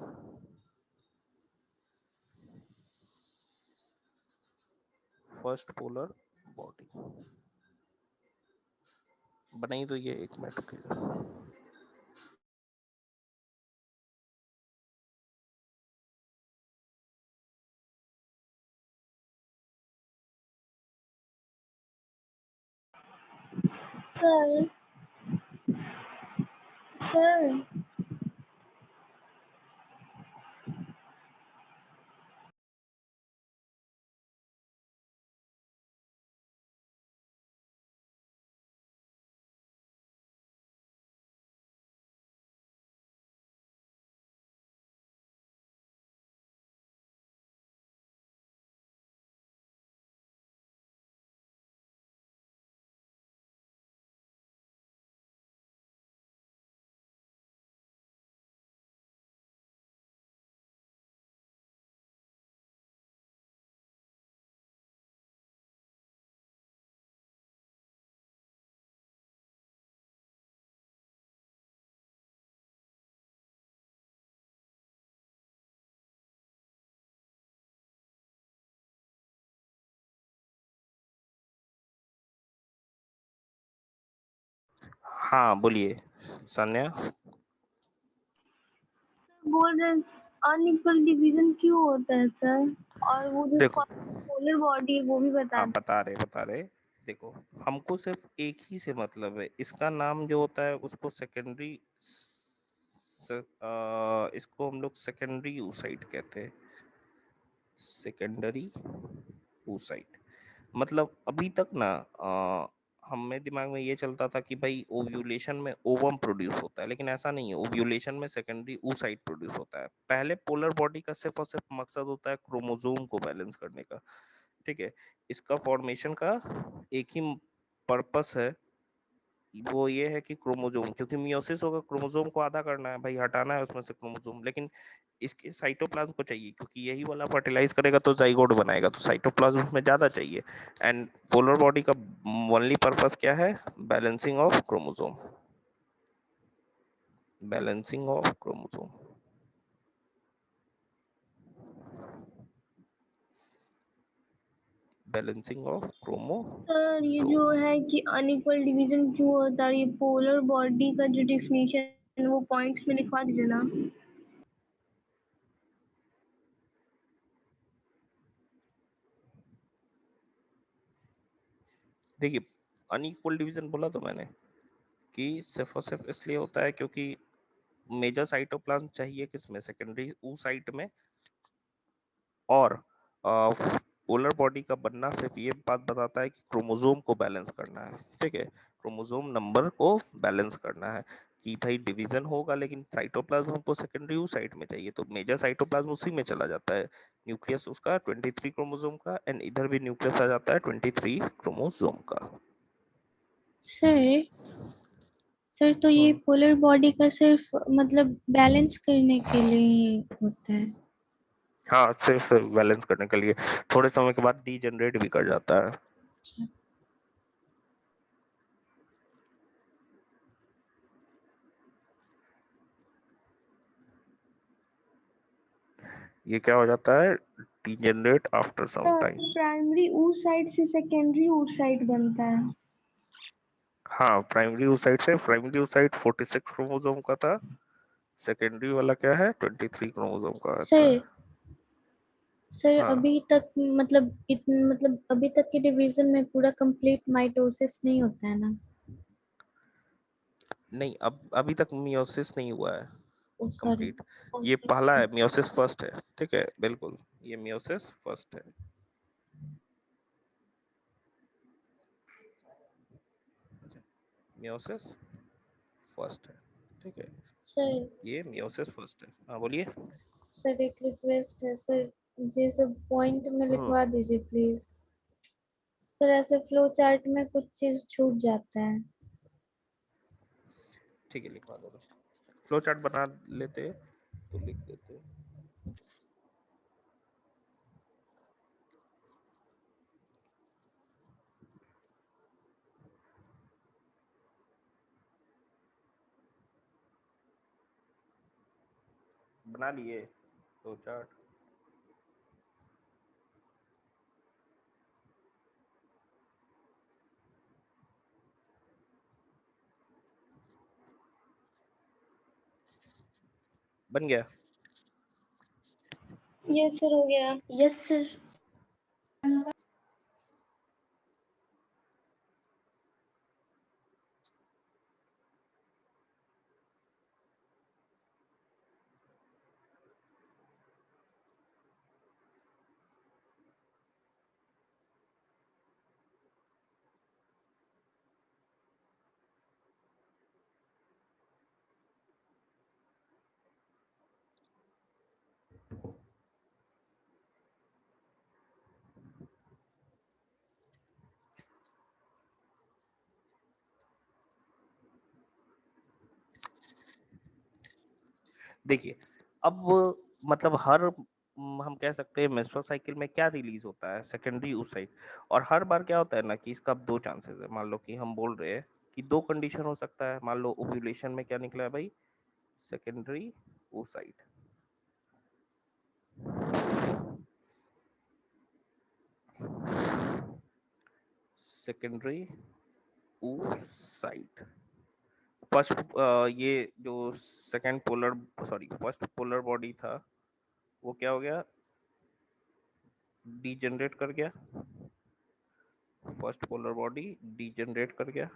फर्स्ट पोलर बॉडी। बनाई तो ये एक मिनट रुकिएगा। सर सर हाँ बोलिए सान्या। बोल रहे अनइक्वल डिवीजन क्यों होता है सर? और वो जो देखो, पोलर बॉडी है वो भी बता हाँ बता रहे, देखो हमको सिर्फ एक ही से मतलब है, इसका नाम जो होता है उसको सेकेंडरी, इसको हम लोग सेकेंडरी oocyte कहते हैं, सेकेंडरी oocyte। मतलब अभी तक ना हमें दिमाग में ये चलता था कि भाई ओव्यूलेशन में ओवम प्रोड्यूस होता है, लेकिन ऐसा नहीं है, ओव्यूलेशन में सेकेंडरी oocyte प्रोड्यूस होता है। पहले पोलर बॉडी का सिर्फ और सिर्फ मकसद होता है क्रोमोसोम को बैलेंस करने का, ठीक है। इसका फॉर्मेशन का एक ही पर्पस है, वो ये है कि क्रोमोसोम, क्योंकि मियोसिस होगा क्रोमोसोम को आधा करना है भाई, हटाना है उसमें से क्रोमोसोम, लेकिन इसके साइटोप्लाज्म को चाहिए क्योंकि यही वाला फर्टिलाइज करेगा तो जाइगोट बनाएगा, तो साइटोप्लाज्म में ज्यादा चाहिए। एंड पोलर बॉडी का ओनली पर्पस क्या है, balancing of chromosome, balancing of chromosome, balancing of sir ये क्रोमोसोम। जो है कि अनइक्वल डिवीजन क्यों होता है, ये पोलर बॉडी का जो डिफिनीशन है वो पॉइंट्स में लिखवा दीजिए ना। देखिए अनइक्वल डिवीजन बोला तो मैंने कि सिर्फ और सिर्फ इसलिए होता है क्योंकि मेजर साइटोप्लाज्म चाहिए किसमें, सेकेंडरी oocyte में। और पोलर बॉडी का बनना सिर्फ ये बात बताता है कि क्रोमोसोम को बैलेंस करना है, ठीक है, क्रोमोसोम नंबर को बैलेंस करना है, कि भाई डिवीजन होगा लेकिन साइटोप्लाज्म हमको सेकेंडरी ऊसाइट में चाहिए, तो मेजर साइटोप्लाज्म उसी में चला जाता है, न्यूक्लियस उसका 23 क्रोमोसोम का, एंड इधर भी न्यूक्लियस आ जाता है 23 क्रोमोसोम का। सर सर तो ये पोलर बॉडी का सिर्फ मतलब बैलेंस करने के लिए ही होता है? हाँ, सिर्फ बैलेंस करने के लिए, थोड़े समय के बाद डीजेनरेट भी कर जाता है। अच्छा। ये क्या हो जाता है, degenerate after some time. Primary oocyte से सेकेंडरी oocyte बनता है? हाँ, प्राइमरी oocyte से, प्राइमरी oocyte 46 क्रोमोसोम का था, सेकेंडरी वाला क्या है 23 क्रोमोसोम का आता है। सर सर हाँ, अभी तक मतलब अभी तक के डिवीजन में पूरा कंप्लीट माइटोसिस नहीं होता है ना? नहीं, अब अभी तक मियोसिस नहीं हुआ है सॉरी। कंप्लीट, ये पहला है, मियोसिस फर्स्ट है, ठीक है, बिल्कुल, ये मियोसिस फर्स्ट है। मियोसिस फर्स्ट है, ठीक है, सर ये मियोसिस फर्स्ट है। हाँ बोलिए। सर एक रिक्वेस्ट है सर, ये सब पॉइंट में लिखवा दीजिए प्लीज। सर ऐसे फ्लो चार्ट में कुछ चीज छूट जाता है। ठीक है, लिखवा दो, फ्लो चार्ट बना लेते तो लिख देते। बना लिए फ्लो चार्ट। बन गया। यस सर हो गया। Yes sir. देखिए, अब मतलब हर हम कह सकते हैं मेंस्ट्रुअल साइकिल में क्या रिलीज होता है, सेकेंडरी oocyte, और हर बार क्या होता है ना कि इसका अब दो चांसेस है। मान लो कि हम बोल रहे हैं कि दो कंडीशन हो सकता है, मान लो ओव्यूलेशन में क्या निकला है भाई, secondary oocyte, secondary oocyte। First ये जो second polar, sorry first polar body था, वो क्या हो गया, डीजनरेट कर गया, फर्स्ट पोलर बॉडी डीजनरेट कर गया,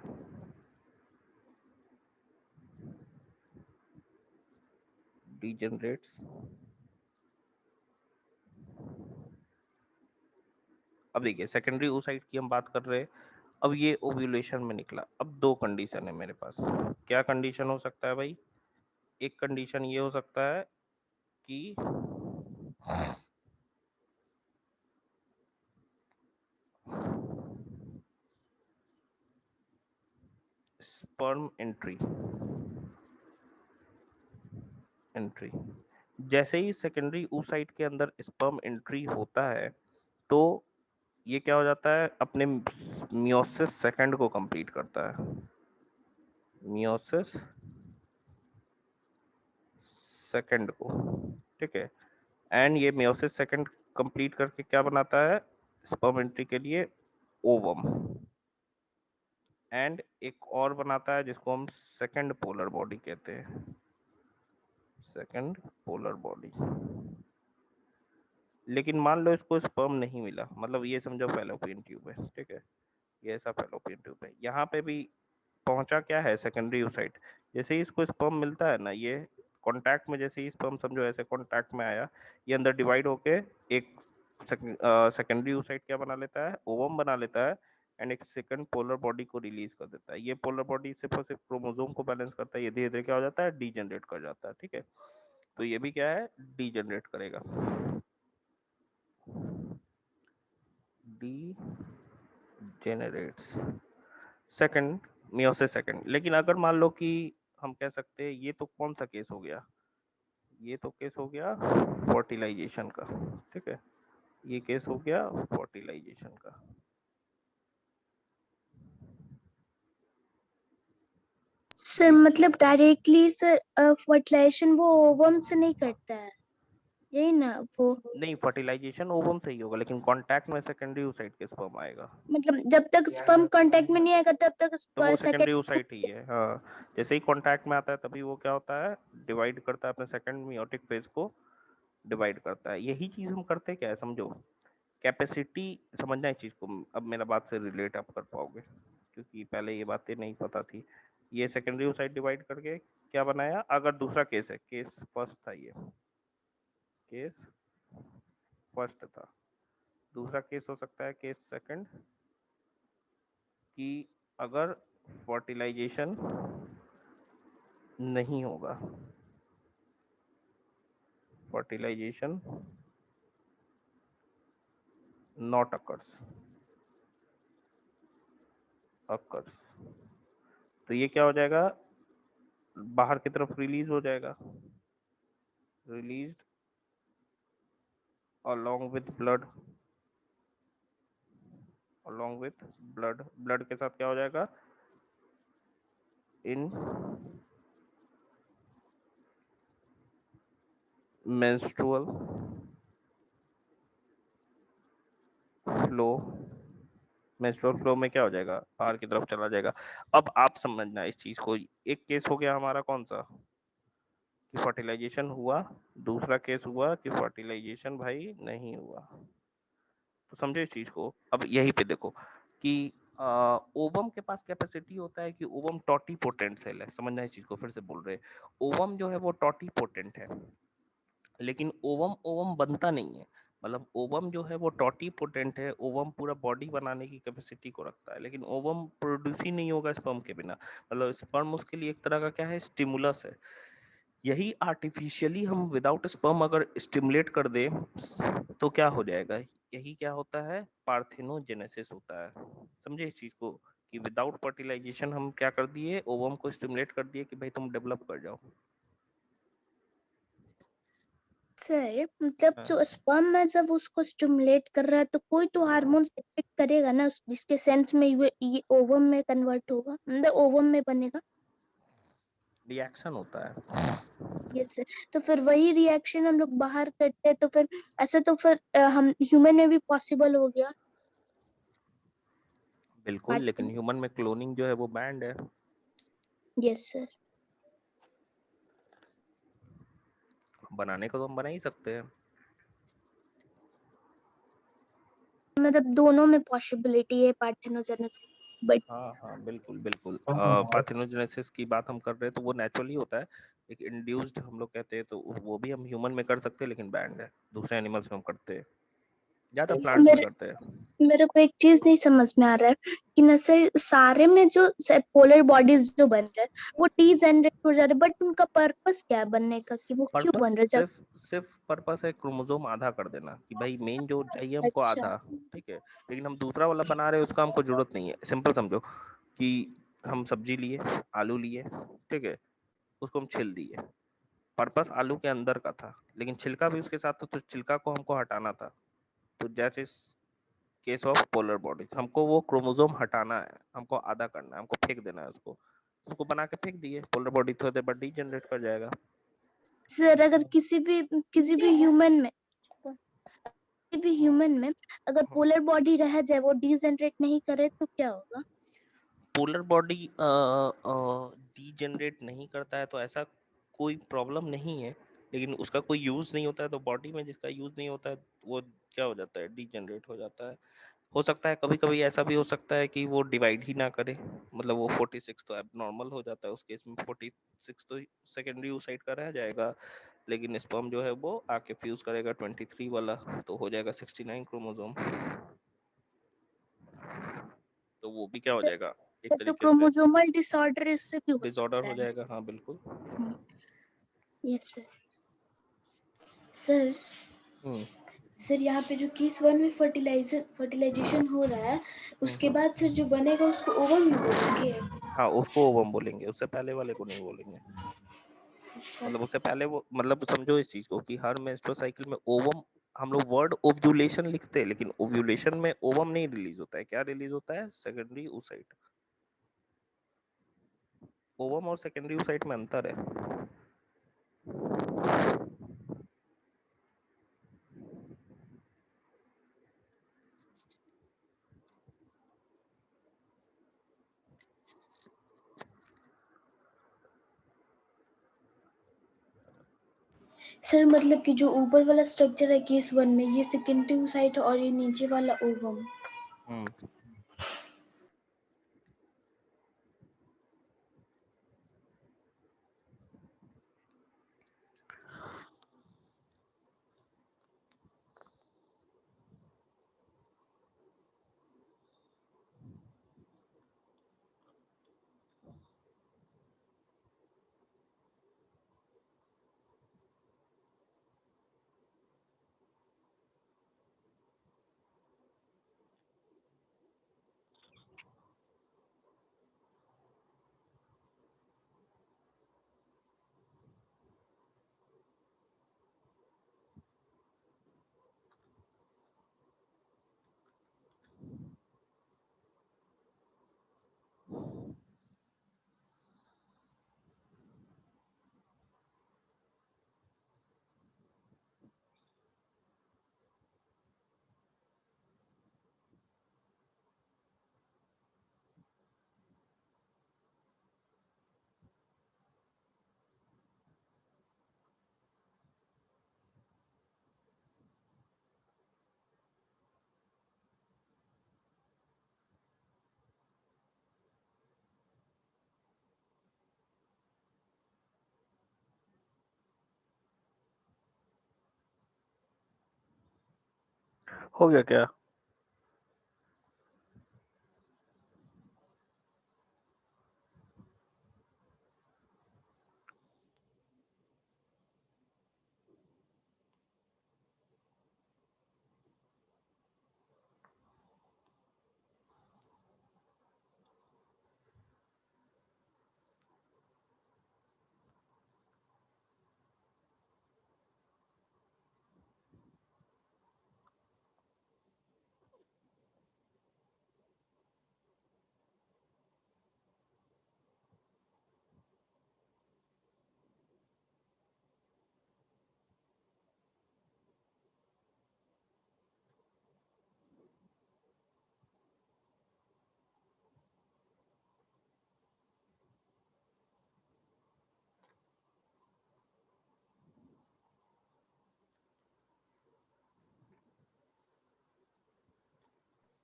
डीजनरेट्स। अब देखिए, सेकेंडरी oocyte की हम बात कर रहे हैं, अब ये ओव्यूलेशन में निकला। अब दो कंडीशन है मेरे पास, क्या कंडीशन हो सकता है भाई, एक कंडीशन ये हो सकता है कि स्पर्म एंट्री, एंट्री जैसे ही सेकेंडरी oocyte के अंदर स्पर्म एंट्री होता है, तो ये क्या हो जाता है, अपने मियोसिस सेकंड को कंप्लीट करता है, मियोसिस सेकंड को, ठीक है, एंड ये मियोसिस सेकंड कंप्लीट करके क्या बनाता है, स्पर्म एंट्री के लिए ओवम, एंड एक और बनाता है जिसको हम सेकंड पोलर बॉडी कहते हैं, सेकंड पोलर बॉडी। लेकिन मान लो इसको स्पर्म नहीं मिला, मतलब ये समझो फैलोपियन ट्यूब है, ठीक है, ये ऐसा फैलोपियन ट्यूब है, यहाँ पे भी पहुंचा क्या है, सेकेंडरी oocyte। जैसे ही इसको स्पर्म मिलता है ना, ये कांटेक्ट में, जैसे ही स्पर्म समझो ऐसे कांटेक्ट में आया, ये अंदर डिवाइड होके एक सेकेंडरी oocyte क्या बना लेता है, ओवम बना लेता है, एंड एक सेकंड पोलर बॉडी को रिलीज कर देता है। ये पोलर बॉडी सिर्फ और सिर्फ क्रोमोसोम को बैलेंस करता है, ये धीरे धीरे क्या हो जाता है, डीजनरेट कर जाता है। ठीक है, तो ये भी क्या है, डीजनरेट करेगा, डीजेनरेट्स सेकंड, मियोसिस सेकंड। लेकिन अगर मान लो कि हम कह सकते हैं ये तो कौन सा केस हो गया, ये तो केस हो गया फर्टिलाइजेशन का। ठीक है, ये केस हो गया फर्टिलाइजेशन का। सर मतलब डायरेक्टली सर फर्टिलाइजेशन वो ओवम से नहीं करता है, यही ना वो? नहीं, फर्टिलाइजेशन ओवम से ही होगा, लेकिन कांटेक्ट में सेकेंडरी oocyte के स्पर्म आएगा, मतलब जब तक स्पर्म कांटेक्ट में नहीं आएगा तब तक तो वो सेकंड। सेकेंडरी oocyte ही है। हाँ, जैसे ही कांटेक्ट में आता है तभी वो क्या होता है, डिवाइड करता है अपने सेकंड मियोटिक फेज को, डिवाइड करता है। यही चीज हम करते क्या है, समझो, कैपेसिटी समझना है चीज को। अब मेरा बात से रिलेट आप कर पाओगे, क्योंकि पहले ये बातें नहीं पता थी। ये सेकेंडरी oocyte डिवाइड करके क्या बनाया, अगर दूसरा केस है, केस फर्स्ट था, ये केस फर्स्ट था, दूसरा केस हो सकता है केस सेकंड, कि अगर फर्टिलाइजेशन नहीं होगा, फर्टिलाइजेशन नॉट अकर्स, अकर्स, तो ये क्या हो जाएगा, बाहर की तरफ रिलीज हो जाएगा, released along with blood, along with blood, blood के साथ क्या हो जाएगा, इन menstrual flow, menstrual flow में क्या हो जाएगा, बाहर की तरफ चला जाएगा। अब आप समझना इस चीज को, एक केस हो गया हमारा कौन सा, कि फर्टिलाइजेशन हुआ, दूसरा केस हुआ कि फर्टिलाइजेशन भाई नहीं हुआ। तो समझो इस चीज को। अब यहीं पे देखो कि ओवम के पास कैपेसिटी होता है कि ओवम टॉटीपोटेंट सेल है, समझना इस चीज को, फिर से बोल रहे, ओवम जो है वो टॉटीपोटेंट है, लेकिन ओवम ओवम बनता नहीं है। मतलब ओवम जो है वो टॉटीपोटेंट है, ओवम पूरा बॉडी बनाने की कैपेसिटी को रखता है, लेकिन ओवम प्रोड्यूस ही नहीं होगा स्पर्म के बिना। मतलब स्पर्म उसके लिए एक तरह का क्या है, स्टिमुलस है। यही आर्टिफिशियली हम विदाउट स्पर्म अगर स्टिमुलेट कर दे तो क्या हो जाएगा, यही क्या होता है, पार्थेनोजेनेसिस होता है। समझे इस चीज को, कि विदाउट फर्टिलाइजेशन हम क्या कर दिए, ओवम को स्टिमुलेट कर दिए कि भाई तुम डेवलप कर जाओ। सर मतलब हाँ, जो स्पर्म में जब उसको स्टिमुलेट कर रहा है तो कोई तो हार्मोन सेक्रेट करेगा ना जिसके सेंस में ये ओवम में कन्वर्ट होगा, मतलब ओवम में बनेगा। रिएक्शन होता है। Yes sir. तो फिर वही रिएक्शन हम लोग बाहर करते हैं तो फिर ऐसा तो फिर हम ह्यूमन में भी पॉसिबल हो गया। बिल्कुल, बात। लेकिन ह्यूमन में क्लोनिंग जो है वो बैंड है। Yes sir. बनाने को तो हम बना ही सकते हैं। मतलब दोनों में पॉसिबिलिटी है पार्थेनोजेनेसिस, बट हाँ हाँ, बिल्कुल बिल्कुल, पार्थेनोजेनेसिस की बात हम कर रहे हैं तो वो नेचुरली होता है, एक इंड्यूस्ड हम लोग कहते हैं, तो वो भी हम ह्यूमन में कर सकते हैं, लेकिन बैंड है, दूसरे एनिमल्स में हम करते हैं, ज्यादा प्लांट्स में मेरे करते हैं। मेरे को एक चीज नहीं समझ में आ रहा है कि न सर सारे में जो पोलर बॉडीज जो बन रहे हैं वो डीजेनरेट हो जा रहे हैं, बट उनका पर्पस क्या है बनने का, कि वो क्यों पर्पस बन रहे हैं जब? सिर्फ सिर्फ पर्पस है क्रोमोसोम आधा कर देना, कि भाई मेन जो चाहिए हमको अच्छा। आधा, ठीक है, लेकिन हम दूसरा वाला बना रहे हैं उसका हमको जरूरत नहीं है। सिंपल समझो कि हम सब्जी लिए, आलू लिए, ठीक है, उसको हम छिल दिए, पर्पस आलू के अंदर का था, लेकिन छिलका भी उसके साथ था, तो छिलका को हमको हटाना था। तो that is case of polar bodies, हमको वो क्रोमोसोम हटाना है, हमको आधा करना है, हमको फेंक देना है उसको, उसको बना के फेंक दिए, पोलर बॉडी थोड़ी देर बाद डीजनरेट कर जाएगा। सर अगर किसी भी ह्यूमन में अगर पोलर बॉडी रह जाए वो डीजेनरेट नहीं करे तो क्या होगा? पोलर बॉडी डीजनरेट नहीं करता है तो ऐसा कोई प्रॉब्लम नहीं है, लेकिन उसका कोई यूज नहीं होता है, तो बॉडी में जिसका यूज नहीं होता है वो क्या हो जाता है, डीजनरेट हो जाता है। हो सकता है कभी कभी ऐसा भी हो सकता है कि वो डिवाइड ही ना करे, मतलब वो 46 तो एबनॉर्मल हो जाता है, उस केस में 46 तो सेकेंडरी oocyte का रह जाएगा, लेकिन स्पर्म जो है वो आके फ्यूज करेगा 23 वाला, तो हो जाएगा 69 क्रोमोसोम। तो वो भी क्या हो जाएगा एक तो तरीके से क्रोमोसोमल डिसऑर्डर इससे भी हो डिसऑर्डर सकता हो है। जाएगा। हाँ बिल्कुल। Yes sir. सर हम्म सर यहाँ पे जो केस 1 में फर्टिलाइजेशन हो रहा है, उसके बाद सर जो बनेगा उसको ओवम ही बोलेंगे। हाँ उसको ओवम बोलेंगे, उससे पहले वाले को नहीं बोलेंगे। अच्छा मतलब उससे पहले वो, मतलब समझो इस चीज को कि हर मेंस्ट्रुअल साइकिल में ओवम, हम लोग वर्ड ओव्यूलेशन लिखते हैं लेकिन ओव्यूलेशन में ओवम नहीं रिलीज होता है। क्या रिलीज होता है? Secondary oocyte। ओवम और सेकेंडरी oocyte में अंतर है। सर, मतलब कि जो ऊपर वाला स्ट्रक्चर है केस 1 में, ये सेकेंडरी oocyte है और ये नीचे वाला ओवम। हम्म हो गया क्या?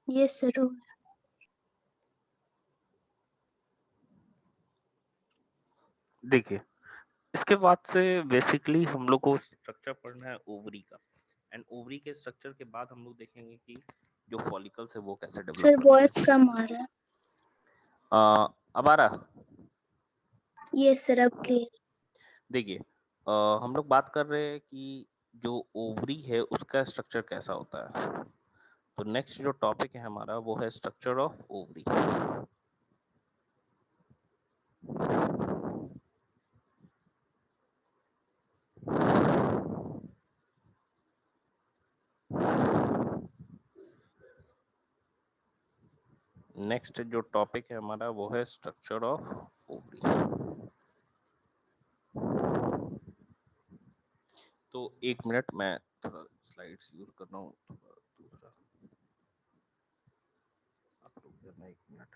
Yes sir. देखिए इसके बाद से बेसिकली हम लोग को स्ट्रक्चर पढ़ना है ओवरी का, एंड ओवरी के स्ट्रक्चर के बाद हम लोग देखेंगे कि जो फॉलिकल्स है वो कैसे डेवलप सर करते वॉइस कम आ रहा है। अब आ रहा? यस सर अब क्लियर। देखिए हम लोग बात कर रहे हैं कि जो ओवरी है उसका स्ट्रक्चर कैसा होता है। तो नेक्स्ट जो टॉपिक है हमारा वो है स्ट्रक्चर ऑफ ओवरी। नेक्स्ट जो टॉपिक है हमारा वो है स्ट्रक्चर ऑफ ओवरी। तो 1 मिनट मैं थोड़ा स्लाइड्स यूज कर रहा हूँ, थोड़ा दूसरा आप लोग करना 1 मिनट।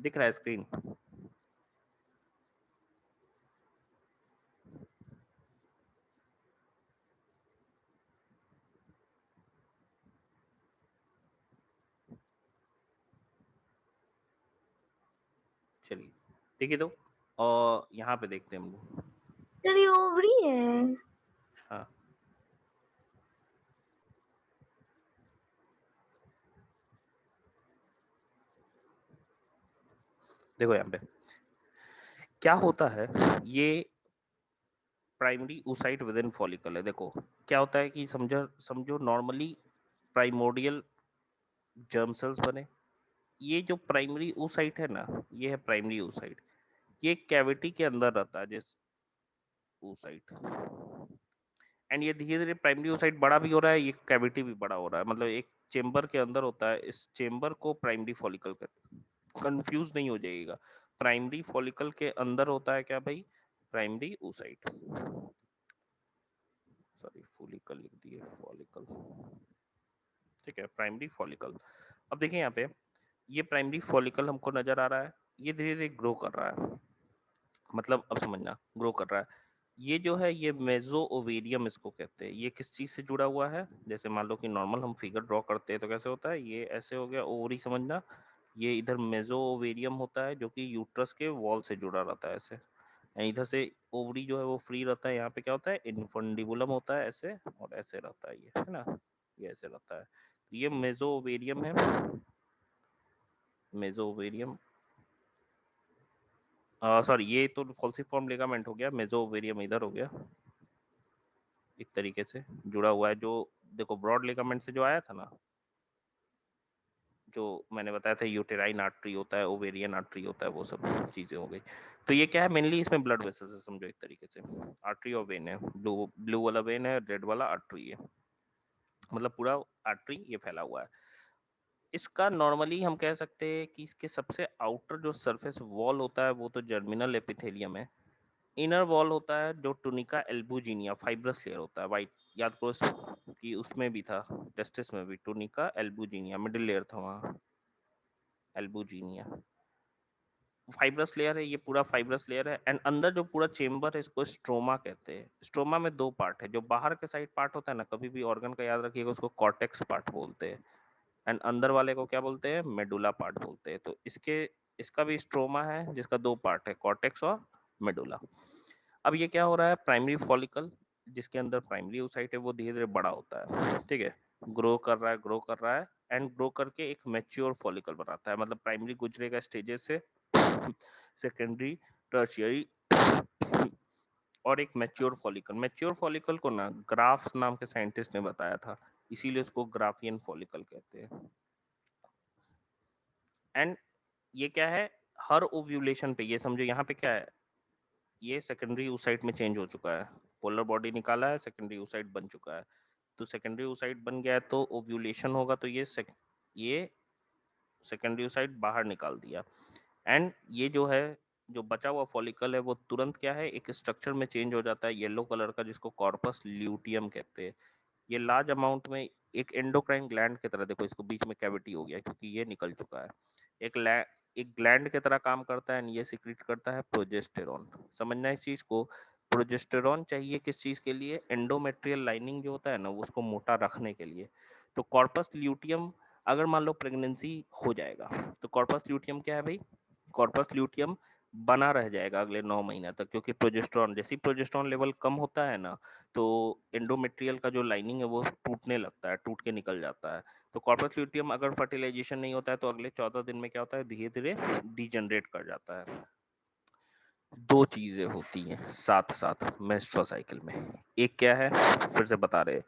दिख रहा है स्क्रीन? चलिए देखिए, तो और यहाँ पे देखते हैं हम लोग। सर ये ओवरी है। हाँ, देखो यहाँ पे क्या होता है, ये primary oocyte with in follicle है। देखो क्या होता है कि समझो नॉर्मली प्राइमोडियल जर्म सेल्स बने। ये जो प्राइमरी oocyte है ना, ये है प्राइमरी oocyte। ये कैविटी के अंदर रहता है, जिस oocyte, एंड ये धीरे धीरे प्राइमरी oocyte बड़ा भी हो रहा है, ये कैविटी भी बड़ा हो रहा है, मतलब एक चेम्बर के अंदर होता है। इस चेम्बर को प्राइमरी फॉलिकल कहते हैं। कंफ्यूज नहीं हो जाइएगा, प्राइमरी फॉलिकल के अंदर होता है क्या भाई? Primary oocyte। सॉरी, फॉलिकल लिख दिए, फॉलिकल, ठीक है, प्राइमरी फॉलिकल। अब देखिए यहाँ पे, ये प्राइमरी फॉलिकल हमको नजर आ रहा है, ये धीरे धीरे ग्रो कर रहा है, मतलब अब समझना, ग्रो कर रहा है। ये जो है, ये मेजो ओवेरियम इसको कहते हैं। ये किस चीज से जुड़ा हुआ है? जैसे मान लो कि नॉर्मल हम फिगर ड्रॉ करते हैं तो कैसे होता है, ये ऐसे हो गया ओवरी, समझना। ये इधर मेजो ओवेरियम होता है जो कि यूट्रस के वॉल से जुड़ा रहता है ऐसे, इधर से ओवरी जो है वो फ्री रहता है। यहाँ पे क्या होता है, इनफंडिबुलम होता है ऐसे, और ऐसे रहता है, ये है ना, ये ऐसे रहता है। तो ये मेजो ओवेरियम है, मेजो ओवेरियम, सॉरी, ये तो फॉल्सिफॉर्म लिगामेंट हो गया, मेजो ओवेरियम इधर हो गया, एक तरीके से जुड़ा हुआ है। जो देखो ब्रॉड लिगामेंट से जो आया था ना, जो मैंने बताया था, यूटेराइन आर्टरी होता है, ओवेरियन आर्टरी होता है, वो सब चीजें हो गई। तो ये क्या है, मेनली इसमें ब्लड वेसल्स है, समझो एक तरीके से। आर्टरी और वेन है, ब्लू ब्लू वाला वेन है, रेड वाला आर्टरी है, मतलब पूरा आर्टरी ये फैला हुआ है। इसका नॉर्मली हम कह सकते हैं कि इसके सबसे आउटर जो सरफेस वॉल होता है वो तो जर्मिनल एपिथेलियम है। इनर वॉल होता है जो टुनिका एल्बुजिनिया, फाइब्रस लेयर होता है, वाइट। याद करो कि उसमें भी था, टेस्टिस में भी टुनिका एल्बुजिनिया, मिडिल लेयर था वहाँ, एल्बुजिनिया फाइब्रस लेयर है, ये पूरा फाइब्रस लेयर है। एंड अंदर जो पूरा चेम्बर है इसको स्ट्रोमा कहते हैं। स्ट्रोमा में दो पार्ट है, जो बाहर के साइड पार्ट होता है ना, कभी भी ऑर्गन का याद रखिएगा, उसको कॉर्टेक्स पार्ट बोलते हैं, एंड अंदर वाले को क्या बोलते हैं, मेडुला पार्ट बोलते हैं। तो इसका भी स्ट्रोमा है जिसका दो पार्ट है, कॉर्टेक्स और मेडुला। अब ये क्या हो रहा है, प्राइमरी फॉलिकल जिसके अंदर प्राइमरी oocyte है वो धीरे धीरे बड़ा होता है, ठीक है, ग्रो कर रहा है, ग्रो कर रहा है, एंड ग्रो करके एक मैच्योर फॉलिकल बनाता है। मतलब प्राइमरी गुजरेगा स्टेजेस से, सेकेंडरी, टर्शियरी, और एक मैच्योर फॉलिकल। मैच्योर फॉलिकल को ना ग्राफ नाम के साइंटिस्ट ने बताया था, इसीलिए उसको ग्राफियन फॉलिकल कहते हैं। एंड ये क्या है, हर ओव्यूलेशन पे, ये समझो यहाँ पे क्या है, ये सेकेंडरी oocyte में चेंज हो चुका है, पोलर बॉडी निकाला है, सेकेंडरी oocyte बन चुका है। तो सेकेंडरी oocyte बन गया है, तो ओव्यूलेशन होगा, तो ये सेकेंडरी oocyte बाहर निकाल दिया। एंड ये जो है, जो बचा हुआ फॉलिकल है वो तुरंत क्या है, एक स्ट्रक्चर में चेंज हो जाता है येलो कलर का, जिसको कॉर्पस ल्यूटियम कहते हैं। ये लार्ज अमाउंट में एक एंडोक्राइन ग्लैंड की तरह, देखो इसको बीच में कैविटी हो गया क्योंकि ये निकल चुका है, एक एक ग्लैंड की तरह काम करता है, ये सिक्रीट करता है प्रोजेस्टेरॉन। समझना इस चीज को, प्रोजेस्टेरॉन चाहिए किस चीज के लिए, एंडोमेट्रियल लाइनिंग जो होता है ना वो उसको मोटा रखने के लिए। तो कॉर्पस ल्यूटियम, अगर मान लो प्रेगनेंसी हो जाएगा तो कॉर्पस ल्यूटियम क्या है भाई, कॉर्पस ल्यूटियम बना रह जाएगा अगले 9 महीने तक, क्योंकि प्रोजेस्टेरॉन, जैसे प्रोजेस्टेरॉन लेवल कम होता है ना, तो एंडोमेट्रियल का जो लाइनिंग है वो टूटने लगता है, टूट के निकल जाता है। तो कॉर्पस ल्यूटियम अगर फर्टिलाइजेशन नहीं होता है तो अगले 14 दिन में क्या होता है, धीरे धीरे डिजनरेट कर जाता है। दो चीजें होती हैं साथ साथ मेंस्ट्रुअल साइकिल में, एक क्या है, फिर से बता रहे हैं,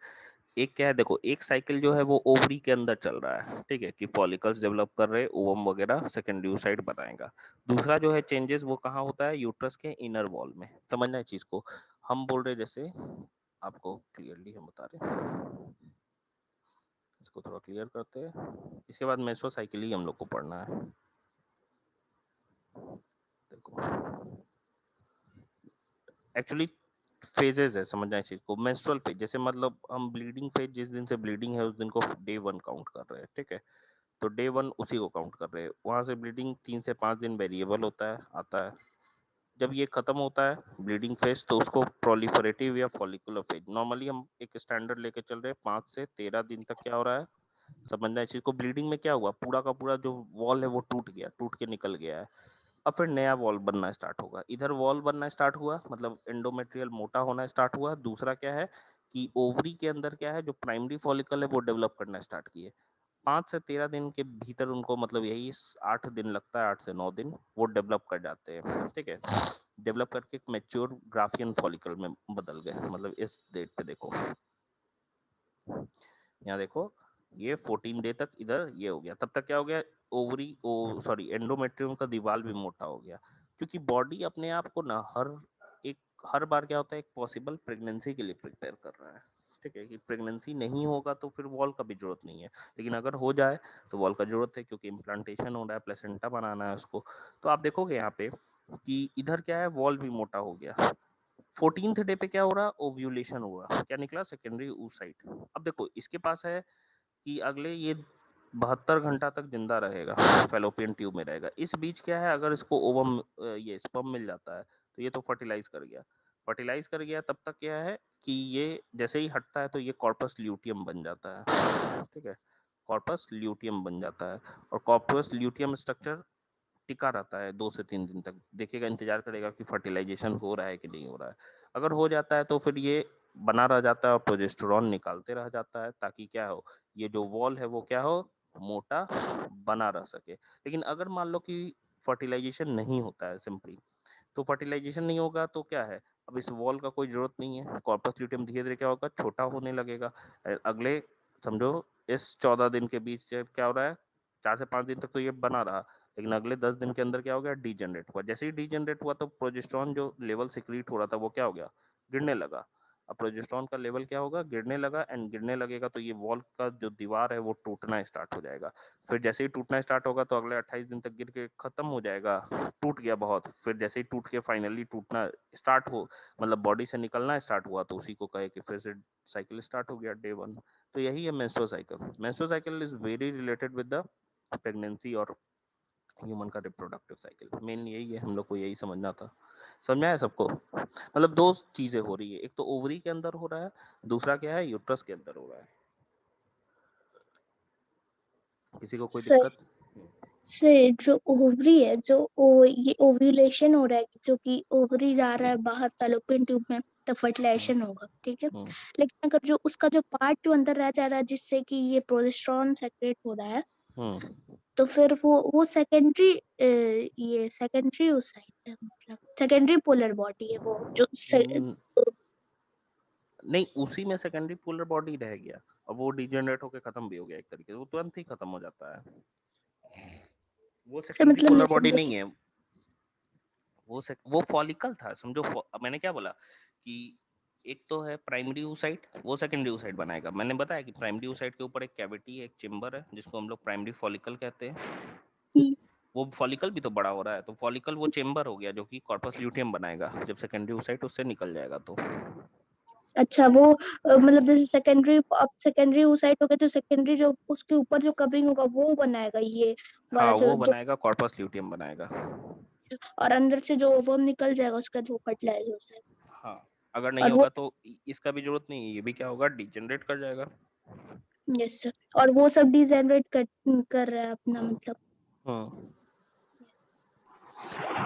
एक क्या है, देखो एक साइकिल जो है वो ओवरी के अंदर चल रहा है, ठीक है, कि फॉलिकल्स डेवलप कर रहे, ओवम वगैरह सेकेंडरी oocyte बनाएगा। दूसरा जो है चेंजेस वो कहाँ होता है, यूट्रस के इनर वॉल में। समझना है चीज को, हम बोल रहे जैसे, आपको क्लियरली हम बता रहे हैं, इसको थोड़ा क्लियर करते हैं, इसके बाद मेसो साइकिल ही हम लोग को पढ़ना है। देखो एक्चुअली फेजेस है, समझना है चीज को। मेंस्ट्रुअल फेज, जैसे मतलब हम ब्लीडिंग फेज, जिस दिन से ब्लीडिंग है उस दिन को डे 1 काउंट कर रहे हैं, ठीक है। तो डे 1 उसी को काउंट कर रहे हैं। वहां से ब्लीडिंग 3 से 5 दिन वेरिएबल होता है, आता है। जब ये खत्म होता है ब्लीडिंग फेज, तो उसको प्रोलिफरेटिव या फॉलिकुलर फेज, नॉर्मली हम एक स्टैंडर्ड लेके चल रहे हैं 5 से 13 दिन तक क्या हो रहा है, समझना है चीज को। ब्लीडिंग में क्या हुआ, पूरा का पूरा जो वॉल है वो टूट गया, टूट के निकल गया है। अब फिर नया वॉल बनना स्टार्ट होगा। इधर वॉल बनना स्टार्ट हुआ, मतलब एंडोमेट्रियल मोटा होना स्टार्ट हुआ। दूसरा क्या है कि ओवरी के अंदर क्या है, जो प्राइमरी फॉलिकल है वो डेवलप करना स्टार्ट किए। 5 से 13 दिन के भीतर उनको, मतलब यही 8 दिन लगता है, 8 से 9 दिन, वो डेवलप कर जाते हैं। ठीक है, डेवलप करके एक मैच्योर ग्राफियन फॉलिकल में बदल गए। मतलब इस डेट पे देखो, यहाँ देखो, ये 14 डे तक इधर ये हो गया। तब तक क्या हो गया, ओवरी सॉरी एंडोमेट्रियम का दीवार भी मोटा हो गया। क्योंकि बॉडी अपने आप को ना हर बार क्या होता है, एक पॉसिबल प्रेगनेंसी के लिए प्रिपेयर कर रहा है। ठीक है, कि प्रेगनेंसी नहीं होगा तो फिर वॉल का भी जरूरत नहीं है, लेकिन अगर हो जाए तो वॉल का जरूरत है, क्योंकि इम्प्लांटेशन हो रहा है, प्लेसेंटा बनाना है उसको। तो आप देखोगे यहाँ पे कि इधर क्या है, वॉल भी मोटा हो गया। 14th डे पे क्या हो रहा, ओव्यूलेशन हुआ, क्या निकला, सेकेंडरी oocyte। अब देखो इसके पास है कि अगले ये 72 घंटा तक जिंदा रहेगा, फेलोपियन ट्यूब में रहेगा। इस बीच क्या है, अगर इसको ओवम ये स्पर्म मिल जाता है तो ये तो फर्टिलाइज कर गया। फर्टिलाइज कर गया, तब तक क्या है कि ये जैसे ही हटता है तो ये कॉर्पस ल्यूटियम बन जाता है। ठीक है, कॉर्पस ल्यूटियम बन जाता है। और कॉर्पस ल्यूटियम स्ट्रक्चर टिका रहता है 2 से 3 दिन तक, देखेगा, इंतजार करेगा कि फर्टिलाइजेशन हो रहा है कि नहीं हो रहा है। अगर हो जाता है तो फिर ये बना रह जाता है और प्रोजेस्टेरॉन निकालते रह जाता है, ताकि क्या हो, ये जो वॉल है वो क्या हो, मोटा बना रह सके। लेकिन अगर मान लो कि फर्टिलाइजेशन नहीं होता है सिंपली, तो फर्टिलाइजेशन नहीं होगा तो क्या है, अब इस वॉल का कोई जरूरत नहीं है। कॉर्पस ल्यूटियम धीरे धीरे क्या होगा, छोटा होने लगेगा। अगले समझो इस 14 दिन के बीच क्या हो रहा है, 4 से 5 दिन तक तो ये बना रहा, लेकिन अगले 10 दिन के अंदर क्या हो गया, डीजेनरेट हुआ। जैसे ही डीजेनरेट हुआ तो प्रोजेस्टेरॉन जो लेवल सिक्रीट हो रहा था वो क्या हो गया, गिरने लगा। अब प्रोजेस्टेरॉन का लेवल क्या होगा, गिरने लगा। एंड गिरने लगेगा तो ये वॉल का जो दीवार है वो टूटना स्टार्ट हो जाएगा। फिर जैसे ही टूटना स्टार्ट होगा तो अगले 28 दिन तक गिर के खत्म हो जाएगा, टूट गया बहुत। फिर जैसे ही टूट के फाइनली टूटना स्टार्ट हो, मतलब बॉडी से निकलना स्टार्ट हुआ, तो उसी को कहे कि फिर से साइकिल स्टार्ट हो गया, डे 1। तो यही है menstrual cycle. Menstrual cycle is very related with the pregnancy और ह्यूमन का रिप्रोडक्टिव साइकिल। मेन यही है, हम लोग को यही समझना था। समझा है सबको? मतलब दो चीजें हो रही है, एक तो ओवरी के अंदर हो रहा है, दूसरा क्या है, यूट्रस के अंदर हो रहा है। किसी को कोई सर दिक्कत? से जो ओवरी है, ये ओव्यूलेशन हो रहा है, जो कि ओवरी जा रहा है बाहर फैलोपियन ट्यूब में, तो फर्टिलाइजेशन होगा, ठीक है। हम्म, लेकिन अगर जो उसका जो पार्ट जो अंदर रह जा रहा है, जिससे कि ये प्रोजेस्टेरॉन सेक्रेट हो रहा है, हम्म, तो फिर वो सेकेंडरी, ये सेकेंडरी oocyte है, मतलब सेकेंडरी पोलर बॉडी है वो जो हम्म, नहीं, उसी में सेकेंडरी पोलर बॉडी रह गया, और वो डिजेनरेट होकर खत्म भी हो गया एक तरीके से, वो तुरंत ही खत्म हो जाता है। वो सेकेंडरी मतलब पोलर नहीं बॉडी समझे नहीं है, किस। वो फॉलिकल था, समझो। मैंने क्या बोला कि एक तो है प्राइमरी oocyte, वो सेकेंडरी oocyte बनाएगा। मैंने बताया कि प्राइमरी oocyte के ऊपर एक कैविटी है, एक चेम्बर है, जिसको हम लोग प्राइमरी फॉलिकल कहते हैं। वो फॉलिकल भी तो बड़ा हो रहा है, तो फॉलिकल वो चेम्बर हो गया जो कि कॉर्पस ल्यूटियम बनाएगा जब सेकेंडरी oocyte उससे निकल जाएगा तो। अच्छा, वो मतलब जैसे सेकेंडरी, अब सेकेंडरी oocyte हो गया तो सेकेंडरी जो उसके ऊपर जो कवरिंग होगा वो बनाएगा ये वाला हाँ, जो वो जो बनाएगा, कॉर्पस ल्यूटियम बनाएगा। और अंदर से जो वो निकल जाएगा उसका जो फर्टिलाइज हो जाएगा। हाँ, अगर नहीं और वो, होगा तो इसका भी जरूरत नहीं है, ये भी क्या होगा, डिजेनरेट कर जाएगा। यस सर, और वो सब डिजेनरेट कर रहा है अपना मतलब। हम्म,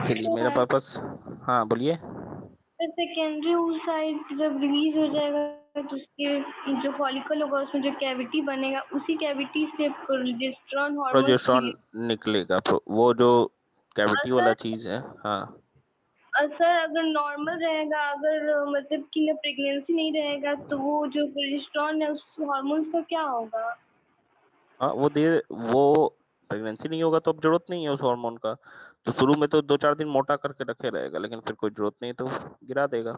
चलिए मेरा पर्पस, हाँ बोलिए। सेकेंडरी oocyte जब रिलीज हो जाएगा तो उसके जो फॉलिकल होगा उसमें जो कैविटी बनेगा, उसी कैविटी से प्रोजेस्टेरॉन हार्मोन्स प्रोजेस्टेरॉन रिलीज। निकलेगा, वो जो कैविटी वाला सर, चीज है, हाँ। सर अगर नॉर्मल रहेगा, अगर मतलब कि ना प्रेगनेंसी नहीं रहेगा, तो वो जो प्रोजेस्टेरॉन है उस हार्मोन्स का क्या होगा? हाँ, वो प्रेगनेंसी नहीं होगा तो अब जरूरत नहीं है उस हार्मोन का। तो शुरू में तो 2-4 दिन मोटा करके रखे रहेगा, लेकिन फिर कोई जरूरत नहीं तो गिरा देगा।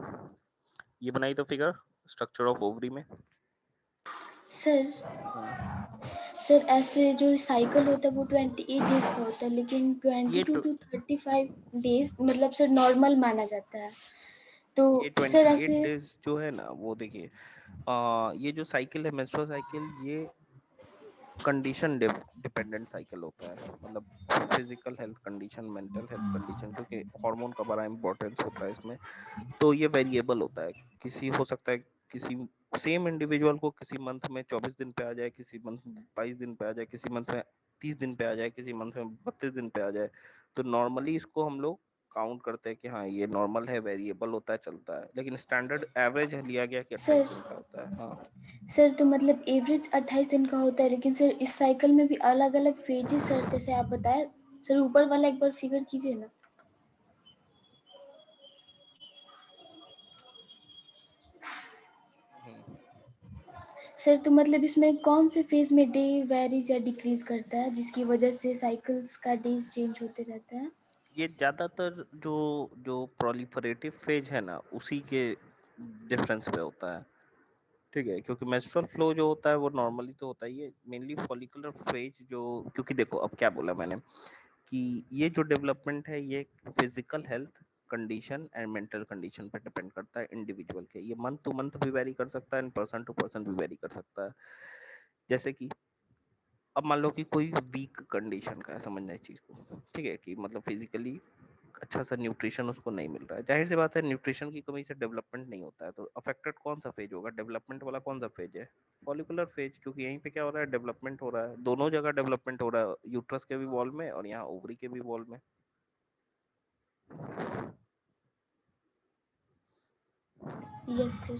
ये बनाई तो फिगर स्ट्रक्चर ऑफ ओवरी में। सर हाँ, सर ऐसे जो साइकिल होता है वो 28 डेज का होता है, लेकिन ये 22 टू, to 35 डेज मतलब सर नॉर्मल माना जाता है। तो ये सर 28 ऐसे डेज जो है ना, वो देखिए, ये जो साइकिल है, मेंस्ट्रुअल साइकिल, ये कंडीशन डिपेंडेंट साइकिल होता है, मतलब physical health condition, mental health condition, क्योंकि हार्मोन का बड़ा इंपॉर्टेंस होता है इसमें। तो ये वेरिएबल होता है, किसी हो सकता है किसी सेम इंडिविजुअल को किसी मंथ में 24 दिन पे आ जाए, किसी मंथ में 22 दिन पे आ जाए, किसी मंथ में 30 दिन पे आ जाए, किसी मंथ में 32 दिन पे आ जाए। तो नॉर्मली इसको हम लोग काउंट करते हैं कि हाँ ये नॉर्मल है, वेरिएबल होता है, चलता है, लेकिन स्टैंडर्ड एवरेज लिया गया कि 28 सर दिन का होता है। हाँ सर तो मतलब एवरेज 28 दिन का होता है, लेकिन सर इस साइकिल में भी अलग अलग फेजेस सर, जैसे आप बताए सर, ऊपर वाला एक बार फिगर कीजिए ना। सर तो मतलब इसमें कौन से फेज में डे वेरीज या डिक्रीज करता है, जिसकी वजह से साइकिल्स का डेज चेंज होते रहता है? ये ज्यादातर जो जो प्रोलिफरेटिव फेज है ना, उसी के डिफरेंस पे होता है, ठीक है। क्योंकि मेंस्ट्रुअल फ्लो जो होता है वो नॉर्मली तो होता ही है, मेनली फॉलिकुलर फेज जो, क्योंकि देखो अब क्या बोला मैंने कि ये जो डेवलपमेंट है ये physical health condition and mental condition पे डिपेंड करता है इंडिविजुअल के। ये मंथ टू मंथ भी वेरी कर सकता है एंड पर्सन टू पर्सन भी वेरी कर सकता है। जैसे कि अब मान लो कि कोई वीक कंडीशन का है, समझना इस चीज को, ठीक है, कि मतलब फिजिकली अच्छा सा न्यूट्रिशन उसको नहीं मिल रहा है, जाहिर सी बात है न्यूट्रिशन की कमी से डेवलपमेंट नहीं होता है, तो अफेक्टेड कौन सा फेज होगा, डेवलपमेंट वाला कौन सा फेज है, फॉलिकुलर फेज, क्योंकि यहीं पे क्या हो रहा है, डेवलपमेंट हो रहा है, दोनों जगह डेवलपमेंट हो रहा है, यूट्रस के भी वॉल में और यहाँ ओवरी के भी वॉल में। Yes sir.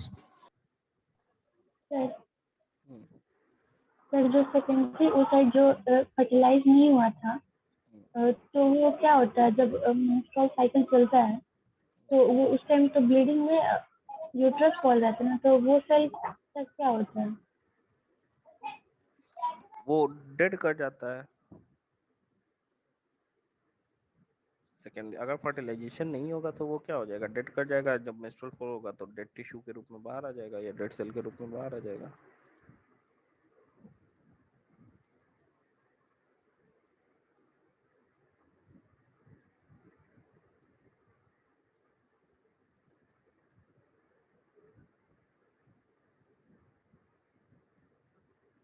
सर हम्म, सर जो सेकेंडरी ओसाइट जो फर्टिलाइज नहीं हुआ था, तो वो क्या होता है जब मेंस्ट्रुअल साइकिल चलता है, तो वो उस टाइम तो ब्लीडिंग में यूट्रस फॉल रहता है ना, तो वो सेल का क्या होता है? वो डेड कर जाता है। सेकेंड अगर फर्टिलाइजेशन नहीं होगा तो वो क्या हो जाएगा, डेड कर जाएगा, जब मेंस्ट्रुअल फ्लो होगा तो डेड टिश्यू के रूप में बाहर आ जाएगा या डेड सेल के रूप में बाहर आ जाएगा।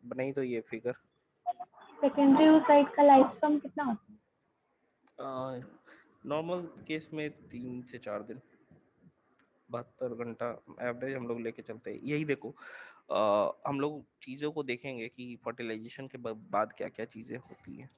नहीं तो ये फिगर सेकेंडरी ओसाइट का लाइफ स्पैन कितना होता है? नॉर्मल केस में 3 से 4 दिन, 72 घंटा एवरेज हम लोग लेके चलते हैं। यही देखो हम लोग चीज़ों को देखेंगे कि फर्टिलाइजेशन के बाद क्या क्या चीज़ें होती हैं।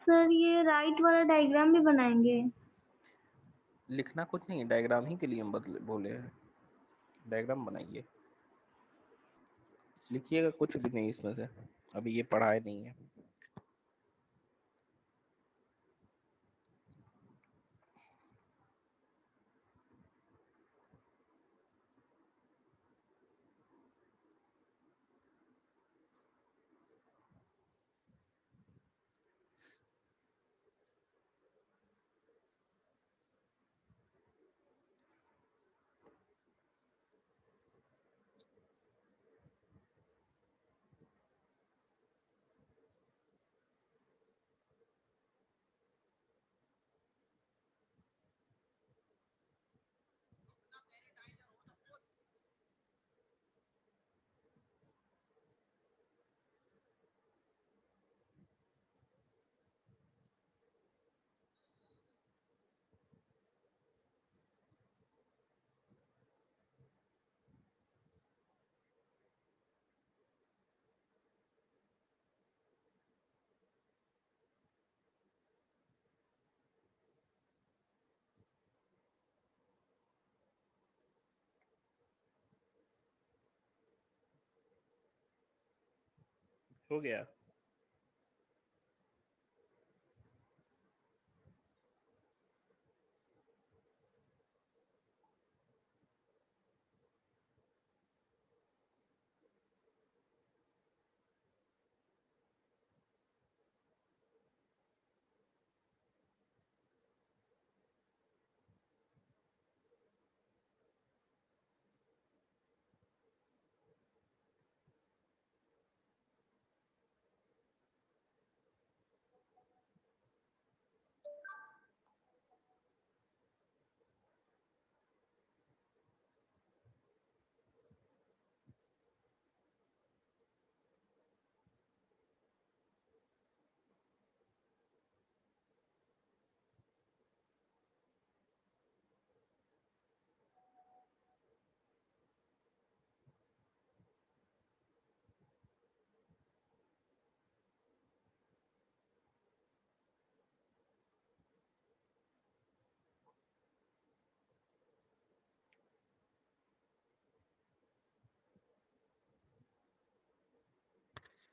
सर ये राइट वाला डायग्राम भी बनाएंगे? लिखना कुछ नहीं, डायग्राम ही के लिए हम बदले बोले हैं, डायग्राम बनाइए, लिखिएगा कुछ भी नहीं इसमें से, अभी ये पढ़ाए नहीं है। हो गया।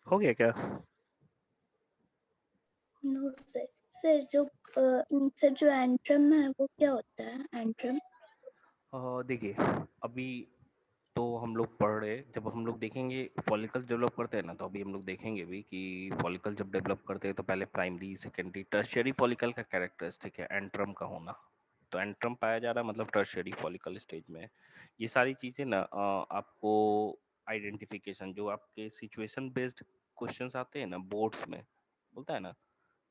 हो गया क्या? No sir. सर जो एंट्रम है वो क्या होता है एंट्रम? देखिए, अभी तो हम लोग पढ़ रहे, जब हम लोग देखेंगे फॉलिकल डेवलप करते हैं ना, तो अभी हम लोग देखेंगे भी कि फॉलिकल जब डेवलप करते हैं तो पहले प्राइमरी, सेकेंडरी, टर्शियरी फॉलिकल का कैरेक्टरिस्टिक है एंट्रम का होना। तो एंट्रम पाया जा रहा है मतलब टर्शियरी फॉलिकल स्टेज में है। ये सारी चीजें ना आपको आइडेंटिफिकेशन, जो आपके सिचुएशन बेस्ड क्वेश्चंस आते हैं ना बोर्ड्स में, बोलता है ना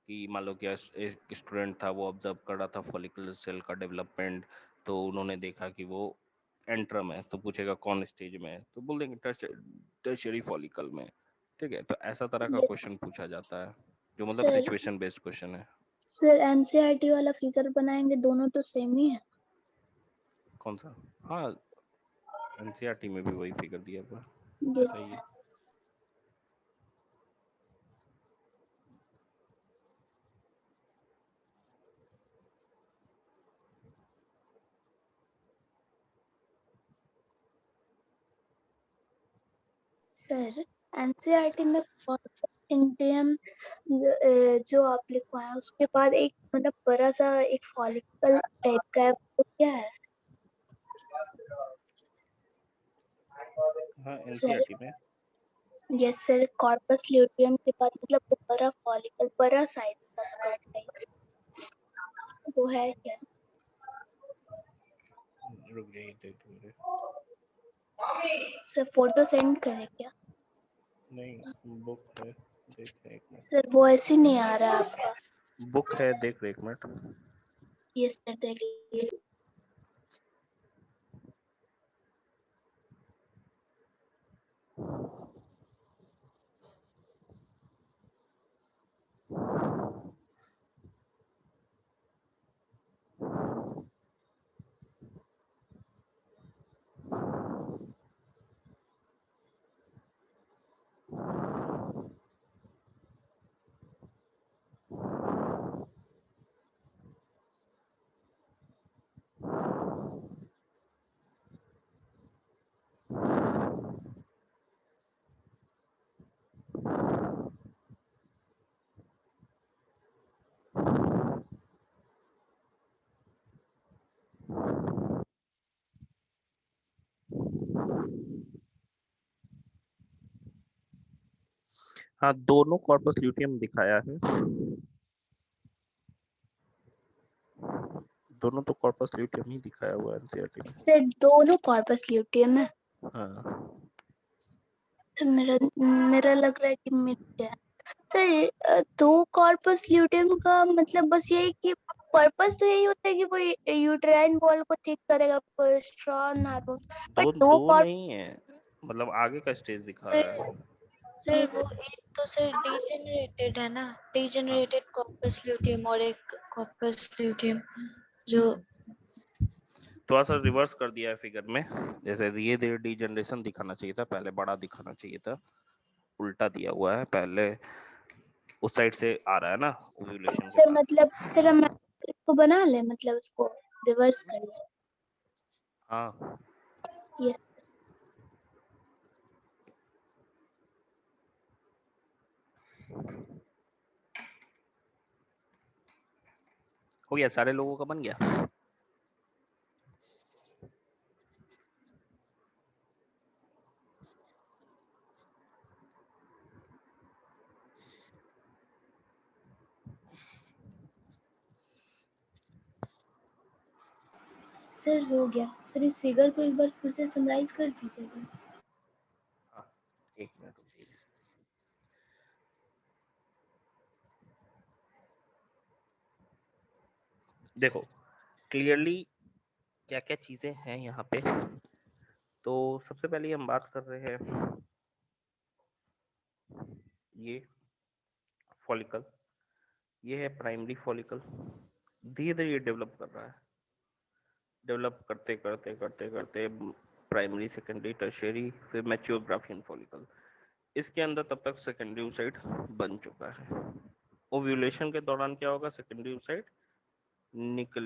कि मान लो कि एक स्टूडेंट था, वो ऑब्जर्व कर रहा था फॉलिकुलर सेल का डेवलपमेंट, तो उन्होंने देखा कि वो एंट्रम है, तो पूछेगा कौन स्टेज में है, तो बोल देंगे टर्शियरी फॉलिकल में। ठीक है, तो ऐसा तरह का यस क्वेश्चन पूछा जाता है, जो मतलब सर। सिचुएशन बेस्ड क्वेश्चन है। सर एनसीईआरटी वाला फिगर बनाएंगे, दोनों तो सेम ही है। कौन सा? हाँ, एनसीईआरटी में भी वही फिगर दिया हुआ है। यस सही है। सर। एनसीईआरटी में इंडियम जो आप लिखवाए उसके बाद एक मतलब बड़ा सा एक फॉलिकल टाइप का है, वो क्या है? हाँ, सर एनसीईआरटी में। यस सर, कॉर्पस ल्यूटियम के बाद मतलब वो बड़ा फॉलिकल, बड़ा साइज का स्क्वायर साइज, वो है क्या? रुक जाइए, देख लीजिए। सर फोटो सेंड करें क्या? नहीं, बुक है, देख रहे एक मिनट। सर वो ऐसे नहीं आ रहा आपका। बुक है, देख रहे एक मिनट। यस सर, देखिए। हाँ, दोनों कॉर्पस ल्यूटियम दिखाया है। दोनों तो कॉर्पस ल्यूटियम ही दिखाया हुआ है एनसीईआरटी में। सर दोनों कॉर्पस ल्यूटियम है। हाँ, तो मेरा मेरा लग रहा है कि मिल गया। सर दो कॉर्पस ल्यूटियम का मतलब बस यही कि पर्पस तो यही होता है कि वो यूट्राइन वॉल को थिक करेगा, स्ट्रॉन्ग नार्वो, बट दो दो दो कॉर्प। नहीं है, मतलब आगे का स्टेज दिखा रहा सर है। सर वो एक तो सर डीजेनरेटेड है ना, हाँ, डीजेनरेटेड कॉर्पस ल्यूटियम और एक कॉर्पस ल्यूटियम जो थोड़ा सा रिवर्स कर दिया है फिगर में। जैसे ये डीजनरेशन दिखाना चाहिए था, पहले बड़ा दिखाना चाहिए था, उल्टा दिया हुआ है। पहले उस साइड से आ रहा है ना ओव्यूलेशन के सर बाद। मतलब सर हम इसको बना ले, मतलब इसको रिवर्स कर ले। हाँ, यस। हो गया, सारे लोगों का बन गया। सर हो गया। सर इस फिगर को एक बार फिर से समराइज कर दीजिएगा। हाँ, एक मिनट रुकिए। देखो क्लियरली क्या क्या चीजें हैं यहाँ पे। तो सबसे पहले हम बात कर रहे हैं ये फॉलिकल, ये है प्राइमरी फॉलिकल। धीरे धीरे ये डेवलप कर रहा है, डेवलप करते करते करते करते प्राइमरी, सेकेंडरी, टर्शियरी, फिर मैच्योर ग्राफियन फॉलिकल। इसके अंदर तब तक सेकेंडरी ओसाइट बन चुका है। ओव्यूलेशन के दौरान क्या होगा, सेकेंडरी ओसाइट निकले